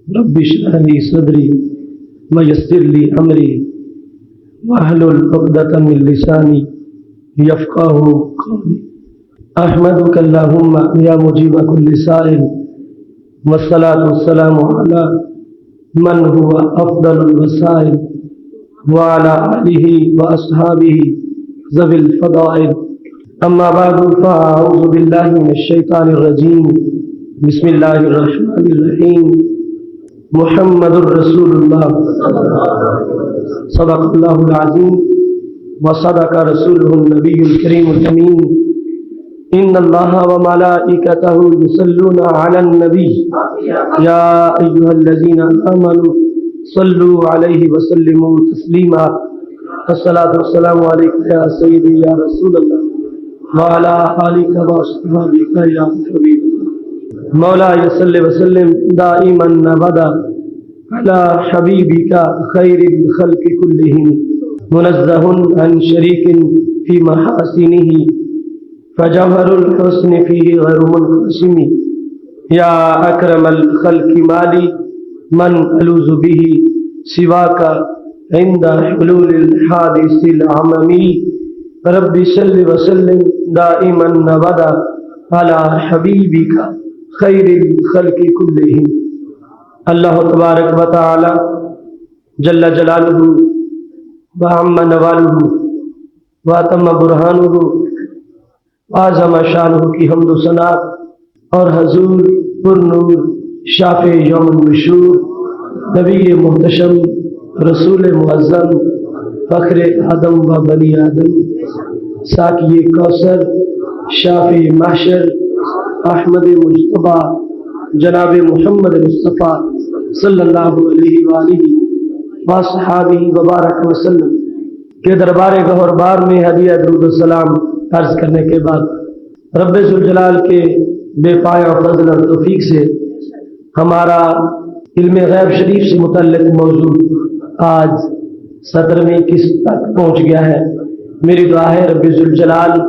رب اشرح لي صدري ويسر لي أمري واحلل عقدة من لساني يفقهوا قولي. أحمدك اللهم يا مجيب كل سائل، والصلاة والسلام على من هو أفضل الوسائل وعلى آله وأصحابه ذوي الفضائل. أما بعد فأعوذ بالله من الشيطان الرجيم. بسم الله الرحمن الرحيم. محمد رسول الله صدق الله العظيم وصدق رسوله النبي الكريم الأمين. إن الله وملائكته يصلون على النبي يا أيها الذين آمنوا صلوا عليه وسلموا تسليما. الصلاة والسلام عليك يا سيدي يا رسول الله وعلى آلك وأصحابك يا حبيب الله. مولاي صل وسلم دائما أبدا على حبيبك خير الخلق كلهم، منزه عن شريك في محاسنه فجوهر الحسن فيه غير منقسم. يا أكرم الخلق مالي من ألوذ به سواك عند حلول الحادث العممي. رب صل وسلم دائما أبدا على حبيبك خير الخلق كلهم. اللہ تبارک و تعالی جل جلالہ وعم نوالہ واتم برہانہ وعظم شانہ کی حمد و ثنا اور حضور پر نور شافع یوم النشور نبی محتشم رسول معظم فخر آدم و بنی آدم ساقی کوثر شافع محشر احمد مجتبیٰ جناب محمد مصطفیٰ صلی اللہ علیہ وآلہ وصحابہ وبارک وسلم کے دربار گہر بار میں ہدیہ درود السلام عرض کرنے کے بعد رب ذوالجلال کے بے پایہ فضل اور توفیق سے ہمارا علم غیب شریف سے متعلق موضوع آج 17ویں قسط تک پہنچ گیا ہے. میری دعا ہے رب ذوالجلال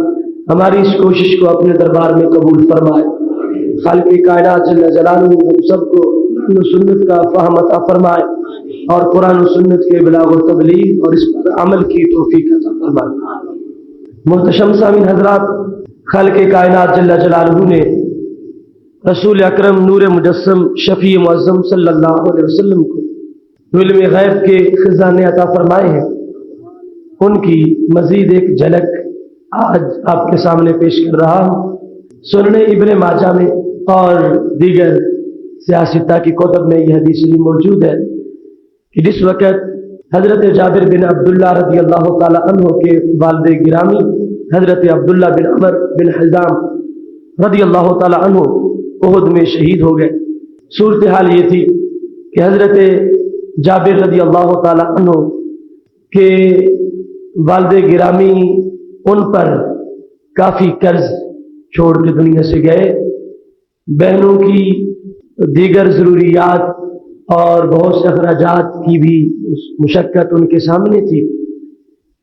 ہماری اس کوشش کو اپنے دربار میں قبول فرمائے. خالق کائنات جل جلالہ ہم سب کو قرآن و سنت کا فہم عطا فرمائے اور قرآن و سنت کے بلاغ و تبلیغ اور اس پر عمل کی توفیق عطا فرمائے. محتشم سامعین حضرات، خالق کائنات جل جلالہ نے رسول اکرم نور مجسم شفیع معظم صلی اللہ علیہ وسلم کو علم غیب کے خزانے عطا فرمائے ہیں. ان کی مزید ایک جھلک آج آپ کے سامنے پیش کر رہا ہوں. سنن ابن ماجہ میں اور دیگر سیاستہ کی کتب میں یہ حدیث موجود ہے کہ جس وقت حضرت جابر بن عبداللہ رضی اللہ تعالی عنہ کے والد گرامی حضرت عبداللہ بن عمر بن حزام رضی اللہ تعالی عنہ احد میں شہید ہو گئے. صورتحال یہ تھی کہ حضرت جابر رضی اللہ تعالی عنہ کے والد گرامی ان پر کافی قرض چھوڑ کے دنیا سے گئے. بہنوں کی دیگر ضروریات اور بہت سے اخراجات کی بھی مشقت ان کے سامنے تھی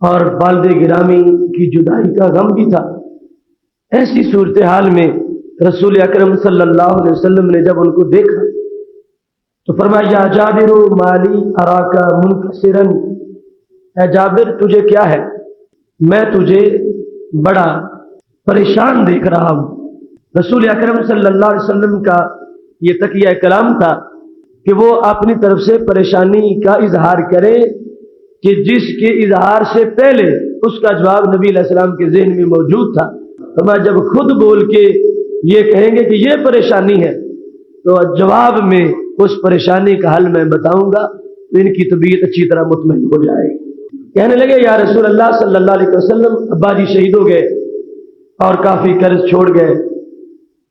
اور والد گرامی کی جدائی کا غم بھی تھا. ایسی صورتحال میں رسول اکرم صلی اللہ علیہ وسلم نے جب ان کو دیکھا تو فرمایا یا جابر مالی اراکا منکسرا، اے جابر تجھے کیا ہے، میں تجھے بڑا پریشان دیکھ رہا ہوں. رسول اکرم صلی اللہ علیہ وسلم کا یہ تقیہ کلام تھا کہ وہ اپنی طرف سے پریشانی کا اظہار کرے کہ جس کے اظہار سے پہلے اس کا جواب نبی علیہ السلام کے ذہن میں موجود تھا. فرمایا جب خود بول کے یہ کہیں گے کہ یہ پریشانی ہے تو جواب میں اس پریشانی کا حل میں بتاؤں گا تو ان کی طبیعت اچھی طرح مطمئن ہو جائے گی. کہنے لگے یا رسول اللہ صلی اللہ علیہ وسلم ابا جی شہید ہو گئے اور کافی قرض چھوڑ گئے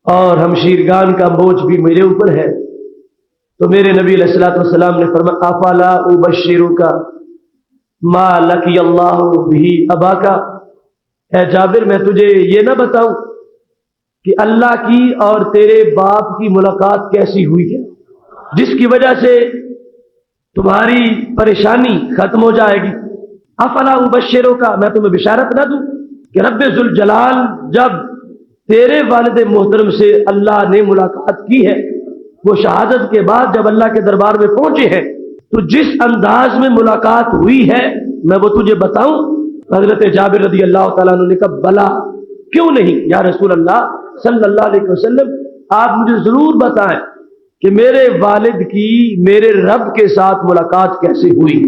اور ہمشیرگان کا بوجھ بھی میرے اوپر ہے. تو میرے نبی علیہ الصلوۃ والسلام نے فرمایا افلا ابشرک ما لقی اللہ بہ اباکا، اے جابر میں تجھے یہ نہ بتاؤں کہ اللہ کی اور تیرے باپ کی ملاقات کیسی ہوئی ہے جس کی وجہ سے تمہاری پریشانی ختم ہو جائے گی. افلا ابشرک، میں تمہیں بشارت نہ دوں کہ رب ذوالجلال جب تیرے والد محترم سے اللہ نے ملاقات کی ہے وہ شہادت کے بعد جب اللہ کے دربار میں پہنچے ہیں تو جس انداز میں ملاقات ہوئی ہے میں وہ تجھے بتاؤں؟ حضرت جابر رضی اللہ تعالیٰ عنہ نے کہا بلا، کیوں نہیں یا رسول اللہ صلی اللہ علیہ وسلم، آپ مجھے ضرور بتائیں کہ میرے والد کی میرے رب کے ساتھ ملاقات کیسے ہوئی؟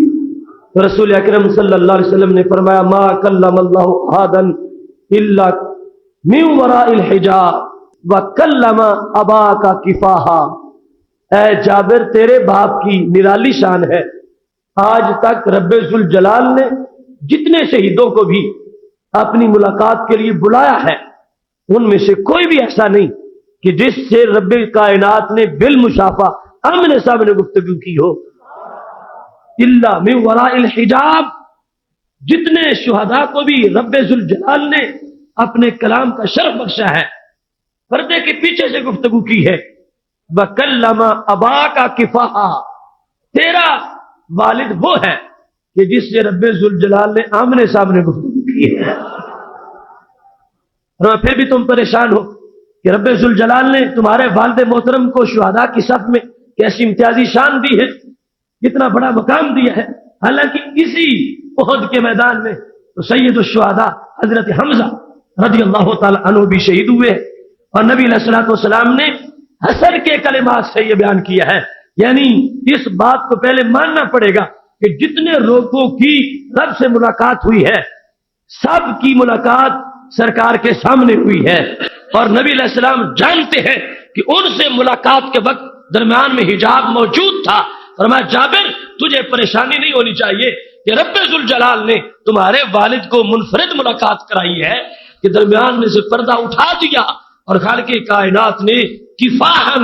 رسول اکرم صلی اللہ علیہ وسلم نے فرمایا ما کلم اللہ احدا الا من وراء الحجاب وکلم اباک کفاحا۔ اے جابر، تیرے باپ کی نرالی شان ہے، آج تک رب ذوالجلال نے جتنے شہیدوں کو بھی اپنی ملاقات کے لیے بلایا ہے ان میں سے کوئی بھی ایسا نہیں کہ جس سے رب کائنات نے بالمشافہ آمنے سامنے گفتگو کی ہو، الا من وراء الحجاب۔ جتنے شہداء کو بھی رب ذوالجلال نے اپنے کلام کا شرف بخشا ہے پردے کے پیچھے سے گفتگو کی ہے۔ وَكَلَّمَ أَبَاكَ كِفَاحًا، تیرا والد وہ ہے کہ جس سے رب ذوالجلال نے آمنے سامنے گفتگو کی ہے۔ اور پھر بھی تم پریشان ہو کہ رب ذوالجلال نے تمہارے والد محترم کو شہداء کی صف میں کیسی امتیازی شان دی ہے، کتنا بڑا مقام دیا ہے، حالانکہ اسی احد کے میدان میں تو سید الشہداء حضرت حمزہ رضی اللہ تعالی عنہ بھی شہید ہوئے، اور نبی علیہ الصلوۃ والسلام نے حسر کے کلمات سے یہ بیان کیا ہے، یعنی اس بات کو پہلے ماننا پڑے گا کہ جتنے لوگوں کی رب سے ملاقات ہوئی ہے سب کی ملاقات سرکار کے سامنے ہوئی ہے، اور نبی علیہ السلام جانتے ہیں کہ ان سے ملاقات کے وقت درمیان میں حجاب موجود تھا۔ فرمایا جابر، تجھے پریشانی نہیں ہونی چاہیے کہ رب ذوالجلال نے تمہارے والد کو منفرد ملاقات کرائی ہے کہ درمیان میں سے پردہ اٹھا دیا اور خالق کائنات نے کفاحاً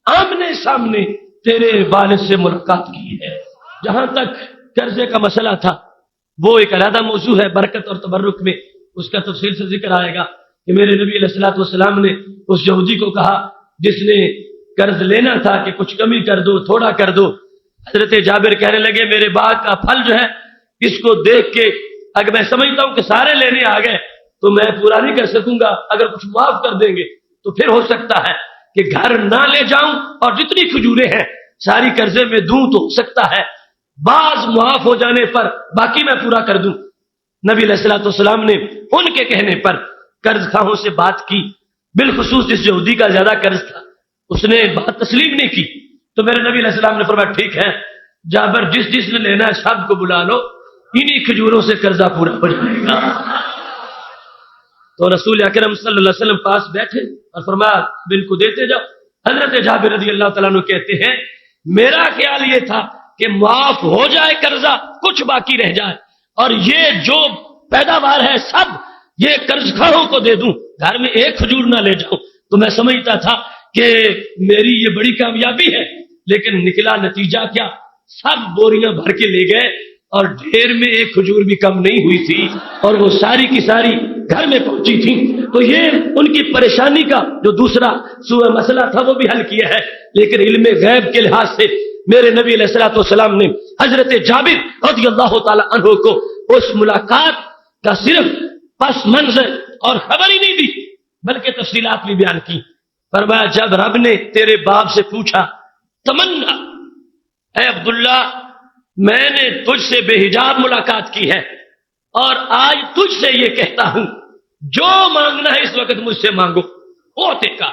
آمنے سامنے تیرے والد سے ملاقات کی ہے۔ جہاں تک قرضے کا مسئلہ تھا وہ ایک علیحدہ موضوع ہے، برکت اور تبرک میں اس کا تفصیل سے ذکر آئے گا کہ میرے نبی علیہ الصلوۃ والسلام نے اس یہودی کو کہا جس نے قرض لینا تھا کہ کچھ کمی کر دو، تھوڑا کر دو۔ حضرت جابر کہنے لگے میرے باغ کا پھل جو ہے اس کو دیکھ کے اگر میں سمجھتا ہوں کہ سارے لینے آ گئے تو میں پورا نہیں کر سکوں گا، اگر کچھ معاف کر دیں گے تو پھر ہو سکتا ہے کہ گھر نہ لے جاؤں اور جتنی کھجوریں ہیں ساری قرضے میں دوں تو ہو سکتا ہے بعض معاف ہو جانے پر باقی میں پورا کر دوں۔ نبی علیہ الصلوۃ والسلام نے ان کے کہنے پر قرض خواہوں سے بات کی، بالخصوص جس یہودی کا زیادہ قرض تھا اس نے بات تسلیم نہیں کی، تو میرے نبی علیہ السلام نے فرمایا ٹھیک ہے جابر، جس نے لینا ہے سب کو بلا لو، انہی کھجوروں سے قرضہ پورا ہو جائے گا۔ تو رسول اکرم صلی اللہ علیہ وسلم پاس بیٹھے اور فرمایا ان کو دیتے جاؤ۔ حضرت جابر رضی اللہ تعالیٰ عنہ کہتے ہیں میرا خیال یہ تھا کہ معاف ہو جائے قرضہ، کچھ باقی رہ جائے، اور یہ جو پیداوار ہے سب یہ قرض خواہوں کو دے دوں، گھر میں ایک کھجور نہ لے جاؤں۔ تو میں سمجھتا تھا کہ میری یہ بڑی کامیابی ہے، لیکن نکلا نتیجہ کیا، سب بوریاں بھر کے لے گئے اور ڈھیر میں ایک کھجور بھی کم نہیں ہوئی تھی، اور وہ ساری کی ساری گھر میں پہنچی تھی۔ تو یہ ان کی پریشانی کا جو دوسرا مسئلہ تھا وہ بھی حل کیا ہے، لیکن علم غیب کے لحاظ سے میرے نبی علیہ الصلوۃ والسلام نے حضرت جابر رضی اللہ تعالی عنہ کو اس ملاقات کا صرف پس منظر اور خبر ہی نہیں دی بلکہ تفصیلات بھی بیان کی۔ فرمایا جب رب نے تیرے باپ سے پوچھا تمنا، اے عبداللہ میں نے تجھ سے بے حجاب ملاقات کی ہے اور آج تجھ سے یہ کہتا ہوں جو مانگنا ہے اس وقت مجھ سے مانگو، اوتے کا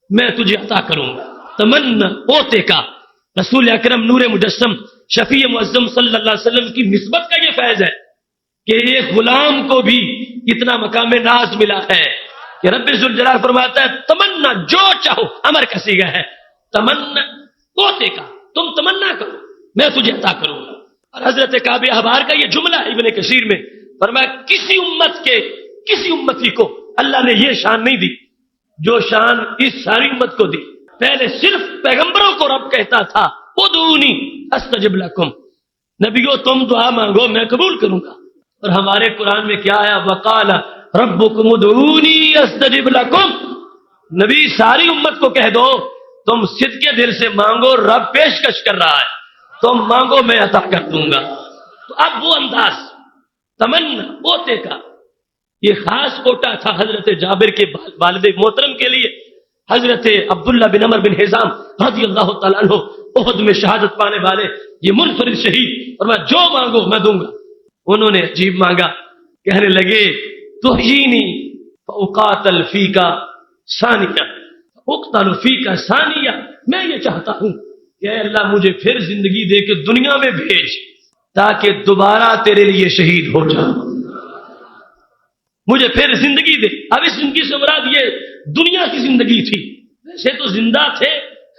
میں تجھے عطا کروں گا۔ تمنا اوتے کا، رسول اکرم نور مجسم شفیع معظم صلی اللہ علیہ وسلم کی نسبت کا یہ فیض ہے کہ ایک غلام کو بھی اتنا مقام ناز ملا ہے کہ رب ذوالجلال فرماتا ہے تمنا جو چاہو، امر کا صیغہ ہے، تمنا اوتے کا، تم تمنا کرو میں تجھے عطا کروں گا۔ اور حضرت کعب احبار کا یہ جملہ ہے ابن کثیر میں، فرمایا کسی امت کے کسی امتی کو اللہ نے یہ شان نہیں دی جو شان اس ساری امت کو دی۔ پہلے صرف پیغمبروں کو رب کہتا تھا ادعونی استجب لکم، نبیو تم دعا مانگو میں قبول کروں گا، اور ہمارے قرآن میں کیا آیا وقال ربکم ادعونی استجب لکم، نبی ساری امت کو کہہ دو تم صدق کے دل سے مانگو، رب پیشکش کر رہا ہے، تم مانگو میں عطا کر دوں گا۔ تو اب وہ انداز تمنا اوتے کا یہ خاص کوٹا تھا حضرت جابر کے والد محترم کے لیے۔ حضرت عبداللہ بن عمر بن حزام رضی اللہ تعالیٰ عنہ احد میں شہادت پانے والے، یہ منفرد شہید، اور میں جو مانگو میں دوں گا۔ انہوں نے عجیب مانگا، کہنے لگے تحیینی فاقاتل فیکا ثانیہ اقتل فیکا ثانیہ، میں یہ چاہتا ہوں کہ اے اللہ مجھے پھر زندگی دے کے دنیا میں بھیج تاکہ دوبارہ تیرے لیے شہید ہو جاؤں، مجھے پھر زندگی دے۔ اب اس زندگی سے مراد یہ دنیا کی زندگی تھی، ویسے تو زندہ تھے،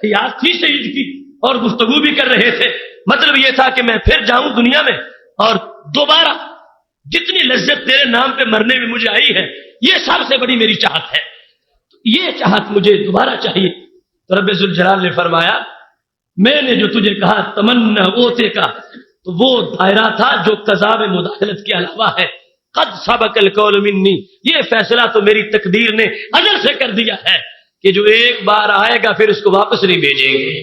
حیات تھی شہید کی اور گفتگو بھی کر رہے تھے، مطلب یہ تھا کہ میں پھر جاؤں دنیا میں اور دوبارہ جتنی لذت تیرے نام پہ مرنے میں مجھے آئی ہے، یہ سب سے بڑی میری چاہت ہے، یہ چاہت مجھے دوبارہ چاہیے۔ تو رب ذوالجلال نے فرمایا میں نے جو تجھے کہا تمنا اوتے کا، تو وہ دائرہ تھا جو قضا میں مداخلت کے علاوہ ہے۔ قد سبق القول منی، یہ فیصلہ تو میری تقدیر نے اجل سے کر دیا ہے کہ جو ایک بار آئے گا پھر اس کو واپس نہیں بھیجیں گے،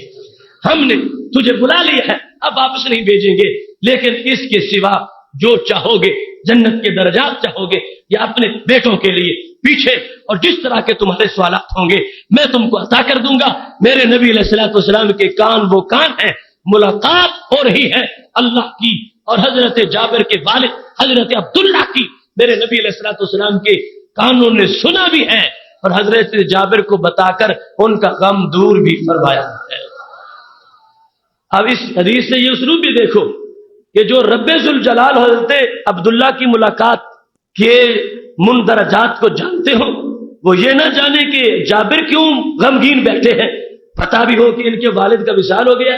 ہم نے تجھے بلا لیا ہے اب واپس نہیں بھیجیں گے، لیکن اس کے سوا جو چاہو گے، جنت کے درجات چاہو گے یا اپنے بیٹوں کے لیے پیچھے، اور جس طرح کے تمہارے سوالات ہوں گے میں تم کو عطا کر دوں گا۔ میرے نبی علیہ الصلوۃ والسلام کے کان وہ کان ہیں، ملاقات ہو رہی ہے اللہ کی اور حضرت جابر کے والد حضرت عبداللہ کی، میرے نبی علیہ الصلوۃ والسلام کے کانوں نے سنا بھی ہے اور حضرت جابر کو بتا کر ان کا غم دور بھی فرمایا ہے۔ اب اس حدیث سے یہ اسلوب بھی دیکھو کہ جو رب ذوالجلال حضرت عبداللہ کی ملاقات کے مندرجات کو جانتے ہو، وہ یہ نہ جانے کہ جابر کیوں غمگین بیٹھے ہیں، پتہ بھی ہو کہ ان کے والد کا وصال ہو گیا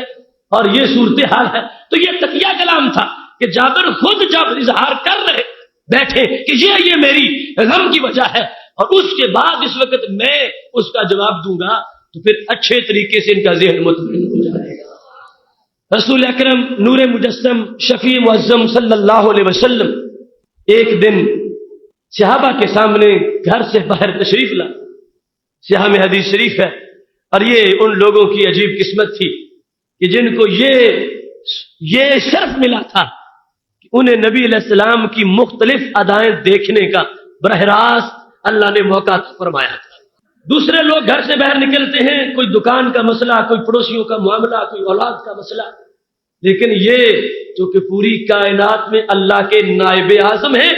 اور یہ صورتحال ہے، تو یہ تقیہ کلام تھا کہ جابر خود جب اظہار کر رہے بیٹھے کہ یہ میری غم کی وجہ ہے، اور اس کے بعد اس وقت میں اس کا جواب دوں گا تو پھر اچھے طریقے سے ان کا ذہن مطمئن ہو جائے گا۔ رسول اکرم نور مجسم شفیع معظم صلی اللہ علیہ وسلم ایک دن صحابہ کے سامنے گھر سے باہر تشریف لا، صحیح میں حدیث شریف ہے، اور یہ ان لوگوں کی عجیب قسمت تھی کہ جن کو یہ شرف ملا تھا کہ انہیں نبی علیہ السلام کی مختلف ادائیں دیکھنے کا براہ راست اللہ نے موقع فرمایا تھا۔ دوسرے لوگ گھر سے باہر نکلتے ہیں، کوئی دکان کا مسئلہ، کوئی پڑوسیوں کا معاملہ، کوئی اولاد کا مسئلہ، لیکن یہ چونکہ پوری کائنات میں اللہ کے نائب اعظم ہیں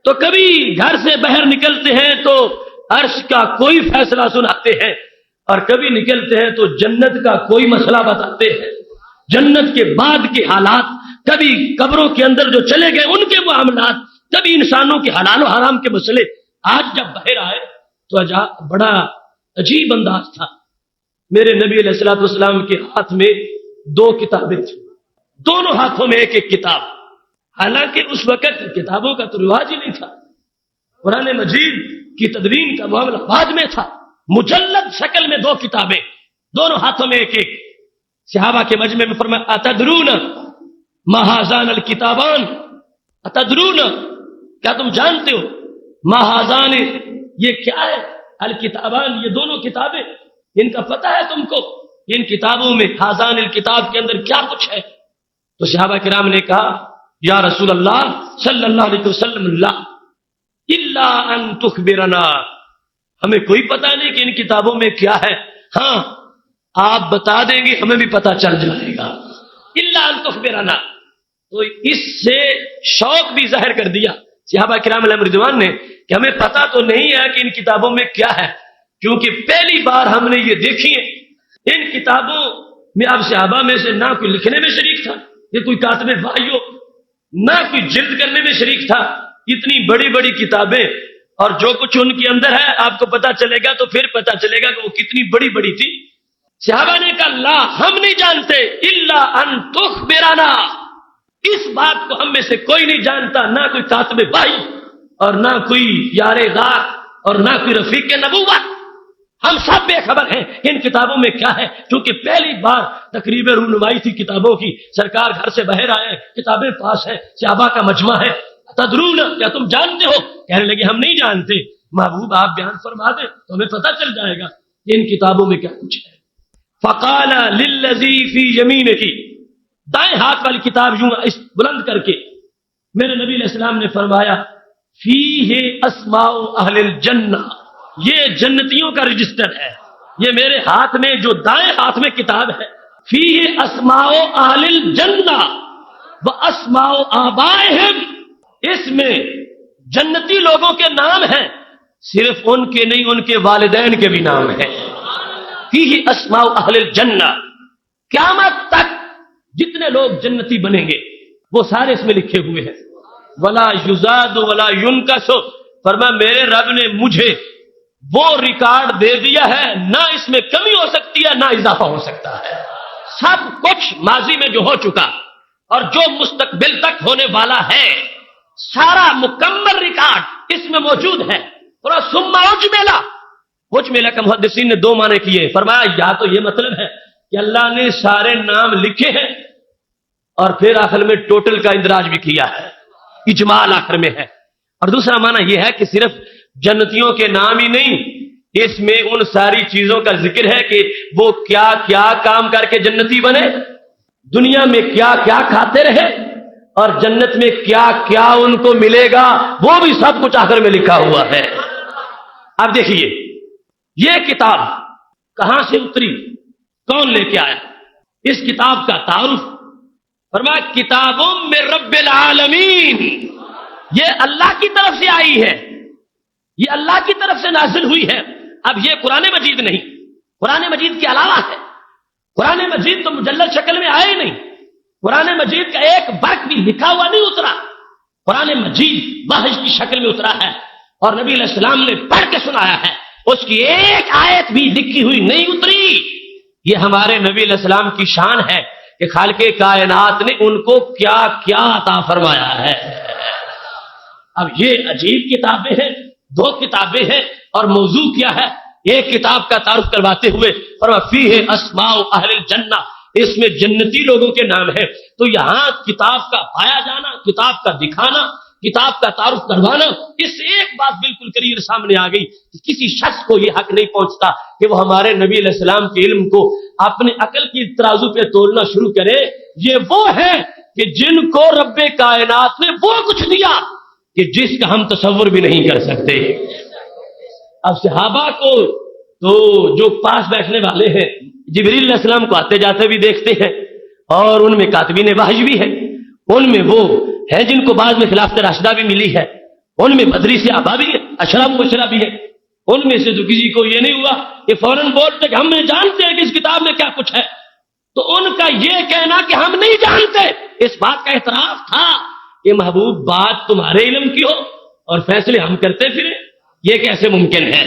تو کبھی گھر سے باہر نکلتے ہیں تو عرش کا کوئی فیصلہ سناتے ہیں، اور کبھی نکلتے ہیں تو جنت کا کوئی مسئلہ بتاتے ہیں، جنت کے بعد کے حالات، کبھی قبروں کے اندر جو چلے گئے ان کے معاملات، کبھی انسانوں کے حلال و حرام کے مسئلے۔ آج جب باہر آئے تو بڑا عجیب انداز تھا۔ میرے نبی علیہ الصلوۃ والسلام کے ہاتھ میں 2 کتابیں تھیں، دونوں ہاتھوں میں ایک ایک کتاب، حالانکہ اس وقت کتابوں کا تو رواج ہی نہیں تھا، قرآن مجید کی تدوین کا معاملہ بعد میں تھا، مجلد شکل میں 2 کتابیں، دونوں ہاتھوں میں ایک ایک۔ صحابہ کے مجمع میں فرمایا اتدرون ما ھذان الکتابان، اتدرون کیا تم جانتے ہو، ما ھذان یہ کیا ہے، الکتابان یہ دونوں کتابیں، ان کا پتہ ہے تم کو ان کتابوں میں ھذان الکتاب کے اندر کیا کچھ ہے؟ تو صحابہ کرام نے کہا یا رسول اللہ صلی اللہ علیہ وسلم لا الا ان تخبرنا، ہمیں کوئی پتہ نہیں کہ ان کتابوں میں کیا ہے، ہاں آپ بتا دیں گے ہمیں بھی پتہ چل جائے گا، الا ان تخبرنا۔ تو اس سے شوق بھی ظاہر کر دیا صحابہ کرام علیہ رضوان نے کہ ہمیں پتہ تو نہیں ہے کہ ان کتابوں میں کیا ہے، کیونکہ پہلی بار ہم نے یہ دیکھی ہے۔ ان کتابوں میں اب صحابہ میں سے نہ کوئی لکھنے میں شریک تھا، یہ کوئی کاتب وحی ہو، نہ کوئی جلد کرنے میں شریک تھا، اتنی بڑی بڑی کتابیں، اور جو کچھ ان کے اندر ہے آپ کو پتا چلے گا تو پھر پتا چلے گا کہ وہ کتنی بڑی بڑی تھی۔ صحابہ نے کہا لا ہم نہیں جانتے الا ان تخبرنا، اس بات کو ہم میں سے کوئی نہیں جانتا، نہ کوئی کاتب وحی اور نہ کوئی یار غار اور نہ کوئی رفیق نبوت، ہم سب بے خبر ہیں ان کتابوں میں کیا ہے، کیونکہ پہلی بار تقریب رونمائی تھی کتابوں کی، سرکار گھر سے باہر آئے، کتابیں پاس ہیں، صحابہ کا مجمع ہے، تدرون کیا تم جانتے ہو؟ کہنے لگے ہم نہیں جانتے، محبوب آپ بیان فرما دیں تو ہمیں پتہ چل جائے گا کہ ان کتابوں میں کیا کچھ ہے۔ فقال للذی فی یمینہ، دائیں ہاتھ والی کتاب یوں بلند کر کے میرے نبی علیہ السلام نے فرمایا فیہ اسماء اہل الجنہ، یہ جنتیوں کا رجسٹر ہے، یہ میرے ہاتھ میں جو دائیں ہاتھ میں کتاب ہے، فیہ اسماء اہل الجنہ و اسماء آبائہم، اس میں جنتی لوگوں کے نام ہیں، صرف ان کے نہیں، ان کے والدین کے بھی نام ہیں۔ فیہ اسماء اہل الجنہ، قیامت تک جتنے لوگ جنتی بنیں گے وہ سارے اس میں لکھے ہوئے ہیں۔ ولا یزاد ولا ینقص، فرمایا میرے رب نے مجھے وہ ریکارڈ دے دیا ہے، نہ اس میں کمی ہو سکتی ہے نہ اضافہ ہو سکتا ہے۔ سب کچھ ماضی میں جو ہو چکا اور جو مستقبل تک ہونے والا ہے، سارا مکمل ریکارڈ اس میں موجود ہے۔ تھوڑا سما اجملا کا محدثین نے دو معنی کیے، فرمایا یا تو یہ مطلب ہے کہ اللہ نے سارے نام لکھے ہیں اور پھر آخر میں ٹوٹل کا اندراج بھی کیا ہے، اجمال آخر میں ہے، اور دوسرا معنی یہ ہے کہ صرف جنتیوں کے نام ہی نہیں، اس میں ان ساری چیزوں کا ذکر ہے کہ وہ کیا کیا کام کر کے جنتی بنے، دنیا میں کیا کیا کھاتے رہے، اور جنت میں کیا کیا ان کو ملے گا، وہ بھی سب کچھ آخر میں لکھا ہوا ہے۔ اب دیکھیے یہ کتاب کہاں سے اتری، کون لے کے آیا؟ اس کتاب کا تعارف فرمایا کتابوں میں رب العالمین، یہ اللہ کی طرف سے آئی ہے، یہ اللہ کی طرف سے نازل ہوئی ہے۔ اب یہ قرآن مجید نہیں، قرآن مجید کے علاوہ ہے۔ قرآن مجید تو مجلد شکل میں آئے نہیں، قرآن مجید کا ایک برق بھی لکھا ہوا نہیں اترا، قرآن مجید وحی کی شکل میں اترا ہے، اور نبی علیہ السلام نے پڑھ کے سنایا ہے، اس کی ایک آیت بھی لکھی ہوئی نہیں اتری۔ یہ ہمارے نبی علیہ السلام کی شان ہے کہ خالق کائنات نے ان کو کیا کیا عطا فرمایا ہے۔ اب یہ عجیب کتابیں ہیں، دو کتابیں ہیں، اور موضوع کیا ہے؟ ایک کتاب کا تعارف کرواتے ہوئے فرمایا فیہ اسماء اہل الجنہ، اس میں جنتی لوگوں کے نام ہیں۔ تو یہاں کتاب کا پایا جانا، کتاب کا دکھانا، کتاب کا تعارف کروانا، اس سے ایک بات بالکل کلیئر سامنے آ گئی کہ کسی شخص کو یہ حق نہیں پہنچتا کہ وہ ہمارے نبی علیہ السلام کے علم کو اپنے عقل کی ترازو پہ تولنا شروع کرے۔ یہ وہ ہے کہ جن کو رب کائنات نے وہ کچھ دیا کہ جس کا ہم تصور بھی نہیں کر سکتے۔ اب صحابہ کو تو جو پاس بیٹھنے والے ہیں جبریل علیہ السلام کو آتے جاتے بھی دیکھتے ہیں، اور ان میں کاتبین وحی بھی ہے، ان میں وہ ہیں جن کو بعد میں خلافت راشدہ بھی ملی ہے، ان میں بدری صحابہ بھی ہے، اشراف مبشرہ بھی ہے، ان میں سے تو کسی کو یہ نہیں ہوا کہ فوراً بولتے کہ ہم نہیں جانتے ہیں کہ اس کتاب میں کیا کچھ ہے، تو ان کا یہ کہنا کہ ہم نہیں جانتے، اس بات کا اعتراف تھا کہ محبوب بات تمہارے علم کی ہو اور فیصلے ہم کرتے پھریں، یہ کیسے ممکن ہے؟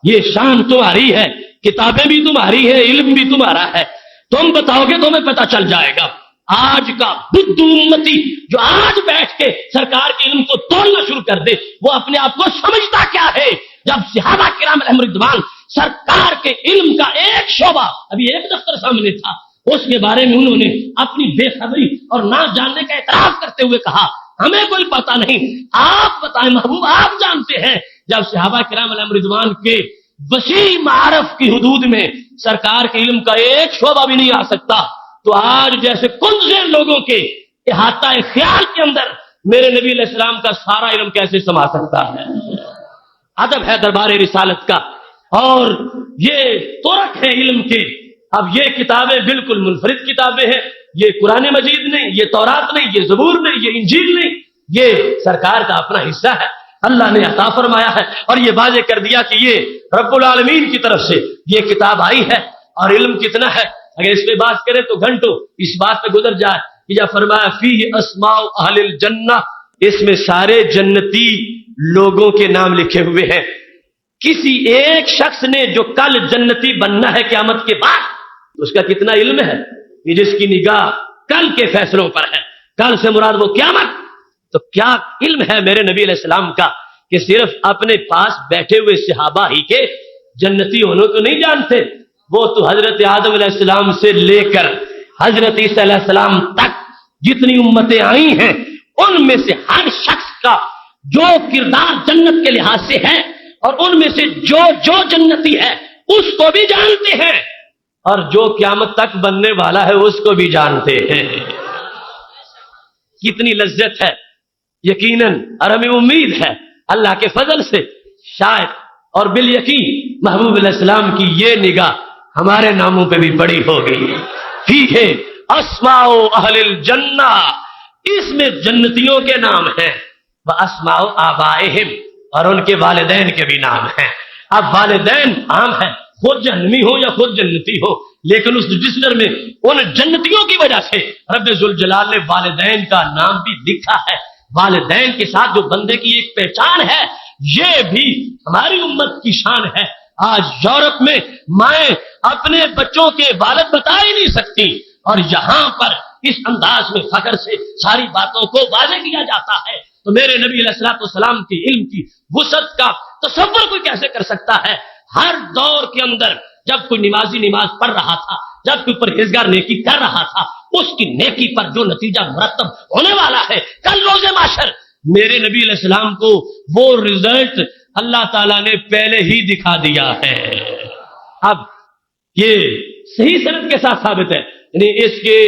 یہ شان تمہاری ہے، کتابیں بھی تمہاری ہے، علم بھی تمہارا ہے، تم بتاؤ گے تو ہمیں پتہ چل جائے گا۔ آج کا بدھ امتی جو آج بیٹھ کے سرکار کے علم کو تولنا شروع کر دے، وہ اپنے آپ کو سمجھتا کیا ہے؟ جب صحابہ کرام علیہم رضوان سرکار کے علم کا ایک شعبہ، ابھی ایک دفتر سامنے تھا، اس کے بارے میں انہوں نے اپنی بے خبری اور نہ جاننے کا اعتراف کرتے ہوئے کہا ہمیں کوئی پتہ نہیں، آپ بتائیں محبوب، آپ جانتے ہیں۔ جب صحابہ کرام علیہم رضوان کے وسیع معارف کی حدود میں سرکار کے علم کا ایک شعبہ بھی نہیں آ سکتا، تو آج جیسے کنزے لوگوں کے احاطہ خیال کے اندر میرے نبی علیہ السلام کا سارا علم کیسے سما سکتا ہے؟ ادب ہے دربار رسالت کا، اور یہ ترک ہے علم کے۔ اب یہ کتابیں بالکل منفرد کتابیں ہیں، یہ قرآن مجید نہیں، یہ تورات نہیں، یہ زبور نہیں، یہ انجیل نہیں، یہ سرکار کا اپنا حصہ ہے، اللہ نے عطا فرمایا ہے، اور یہ واضح کر دیا کہ یہ رب العالمین کی طرف سے یہ کتاب آئی ہے۔ اور علم کتنا ہے، اگر اس پہ بات کریں تو گھنٹوں اس بات پہ گزر جائے کہ جب فرمایا فیہ اسماء اہل الجنہ، اس میں سارے جنتی لوگوں کے نام لکھے ہوئے ہیں۔ کسی ایک شخص نے جو کل جنتی بننا ہے قیامت کے بعد، اس کا کتنا علم ہے کہ جس کی نگاہ کل کے فیصلوں پر ہے، کل سے مراد وہ قیامت، تو کیا علم ہے میرے نبی علیہ السلام کا کہ صرف اپنے پاس بیٹھے ہوئے صحابہ ہی کے جنتی ہونے کو نہیں جانتے، وہ تو حضرت آدم علیہ السلام سے لے کر حضرت عیسیٰ علیہ السلام تک جتنی امتیں آئی ہیں، ان میں سے ہر شخص کا جو کردار جنت کے لحاظ سے ہے، اور ان میں سے جو جنتی ہے اس کو بھی جانتے ہیں، اور جو قیامت تک بننے والا ہے اس کو بھی جانتے ہیں۔ کتنی لذت ہے، یقیناً اور ہمیں امید ہے اللہ کے فضل سے شاید اور بالیقین محبوب علیہ السلام کی یہ نگاہ ہمارے ناموں پہ بھی پڑی ہوگی. فیہ اسماء اہل الجنہ، اس میں جنتیوں کے نام ہیں. واسماء آبائہم، اور ان کے والدین کے بھی نام ہیں. اب والدین عام ہیں، خود جہنمی ہو یا خود جنتی ہو، لیکن اس رجسٹر میں ان جنتیوں کی وجہ سے رب ذوالجلال نے والدین کا نام بھی لکھا ہے. والدین کے ساتھ جو بندے کی ایک پہچان ہے، یہ بھی ہماری امت کی شان ہے. آج یورپ میں مائیں اپنے بچوں کے والد بتا ہی نہیں سکتی، اور یہاں پر اس انداز میں فخر سے ساری باتوں کو واضح کیا جاتا ہے. تو میرے نبی علیہ الصلوۃ والسلام کی علم کی وسعت کا تصور کوئی کیسے کر سکتا ہے؟ ہر دور کے اندر جب کوئی نمازی نماز پڑھ رہا تھا، جب کوئی پرہیزگار نیکی کر رہا تھا، اس کی نیکی پر جو نتیجہ مرتب ہونے والا ہے کل روز محشر، میرے نبی علیہ السلام کو وہ رزلٹ اللہ تعالیٰ نے پہلے ہی دکھا دیا ہے. اب یہ صحیح سند کے ساتھ ثابت ہے، یعنی اس کے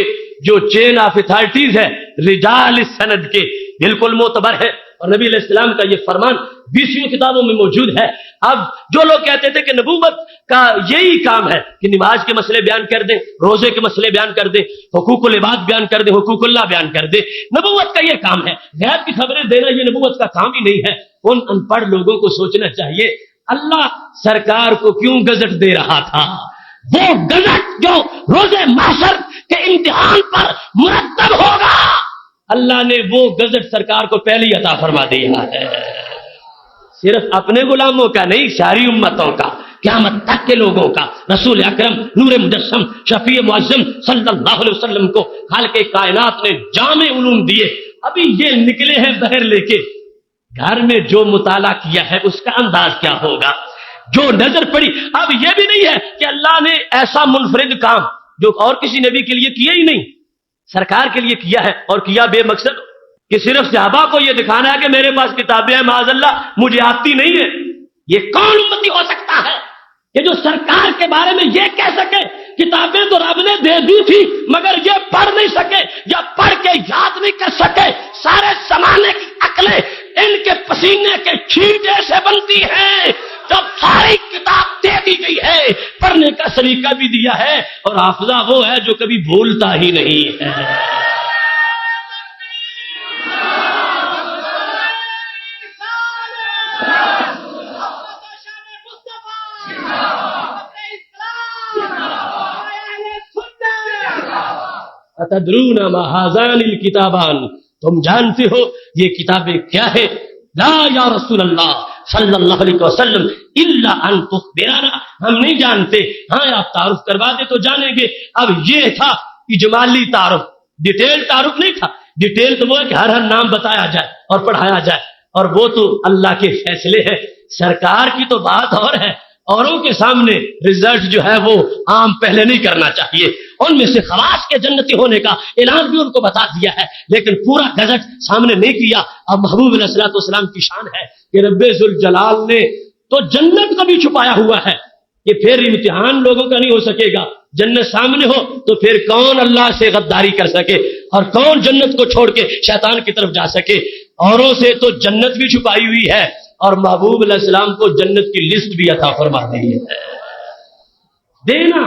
جو چین آف اتھارٹیز ہے رجال اس سند کے بالکل معتبر ہے، اور نبی علیہ السلام کا یہ فرمان 20 کتابوں میں موجود ہے. اب جو لوگ کہتے تھے کہ نبوت کا یہی کام ہے کہ نماز کے مسئلے بیان کر دیں، روزے کے مسئلے بیان کر دیں، حقوق العباد بیان کر دیں، حقوق اللہ بیان کر دیں، نبوت کا یہ کام ہے، غیب کی خبریں دینا یہ نبوت کا کام ہی نہیں ہے. ان ان پڑھ لوگوں کو سوچنا چاہیے اللہ سرکار کو کیوں گزٹ دے رہا تھا. وہ گزٹ جو روز محشر کے امتحان پر مرتب ہوگا، اللہ نے وہ گزٹ سرکار کو پہلے ہی عطا فرما دیا ہے. صرف اپنے غلاموں کا نہیں، ساری امتوں کا، قیامت تک کے لوگوں کا. رسول اکرم نور مجسم شفیع معظم صلی اللہ علیہ وسلم کو خالق کائنات نے جامع علوم دیے. ابھی یہ نکلے ہیں بہر لے کے، گھر میں جو مطالعہ کیا ہے اس کا انداز کیا ہوگا، جو نظر پڑی. اب یہ بھی نہیں ہے کہ اللہ نے ایسا منفرد کام جو اور کسی نبی کے لیے کیا ہی نہیں، سرکار کے لیے کیا ہے، اور کیا بے مقصد کہ صرف صحابہ کو یہ دکھانا ہے کہ میرے پاس کتابیں ہیں، معاذ اللہ مجھے آتی نہیں ہے. یہ کون امتی ہو سکتا ہے کہ جو سرکار کے بارے میں یہ کہہ سکے کتابیں تو رب نے دے دی تھی مگر یہ پڑھ نہیں سکے یا پڑھ کے یاد نہیں کر سکے. سارے زمانے کی عقلیں ان کے پسینے کے چھینٹے سے بنتی ہیں. جب ساری کتاب دے دی گئی ہے، پڑھنے کا سلیقہ بھی دیا ہے، اور حافظہ وہ ہے جو کبھی بھولتا ہی نہیں ہے. اتدرون ما هذان الکتابان، تم جانتے ہو یہ کتابیں کیا ہے؟ لا یا رسول اللہ صلی اللہ علیہ وسلم الا ان تخبرنا، ہم نہیں جانتے، ہاں آپ تعارف کروا دے تو جانیں گے. اب یہ تھا اجمالی تعارف، ڈیٹیل تعارف نہیں تھا. ڈیٹیل تو وہ ہے کہ ہر نام بتایا جائے اور پڑھایا جائے، اور وہ تو اللہ کے فیصلے ہیں. سرکار کی تو بات اور ہے، اوروں کے سامنے رزلٹ جو ہے وہ عام پہلے نہیں کرنا چاہیے. ان میں سے خواص کے جنتی ہونے کا اعلان بھی ان کو بتا دیا ہے، لیکن پورا گزٹ سامنے نہیں کیا. اب محبوب علیہ الصلوۃ والسلام کی شان ہے کہ رب ذوالجلال نے تو جنت کو بھی چھپایا ہوا ہے کہ پھر امتحان لوگوں کا نہیں ہو سکے گا. جنت سامنے ہو تو پھر کون اللہ سے غداری کر سکے، اور کون جنت کو چھوڑ کے شیطان کی طرف جا سکے. اوروں سے تو جنت بھی چھپائی ہوئی ہے، اور محبوب علیہ السلام کو جنت کی لسٹ بھی عطا فرما دی ہے. دینا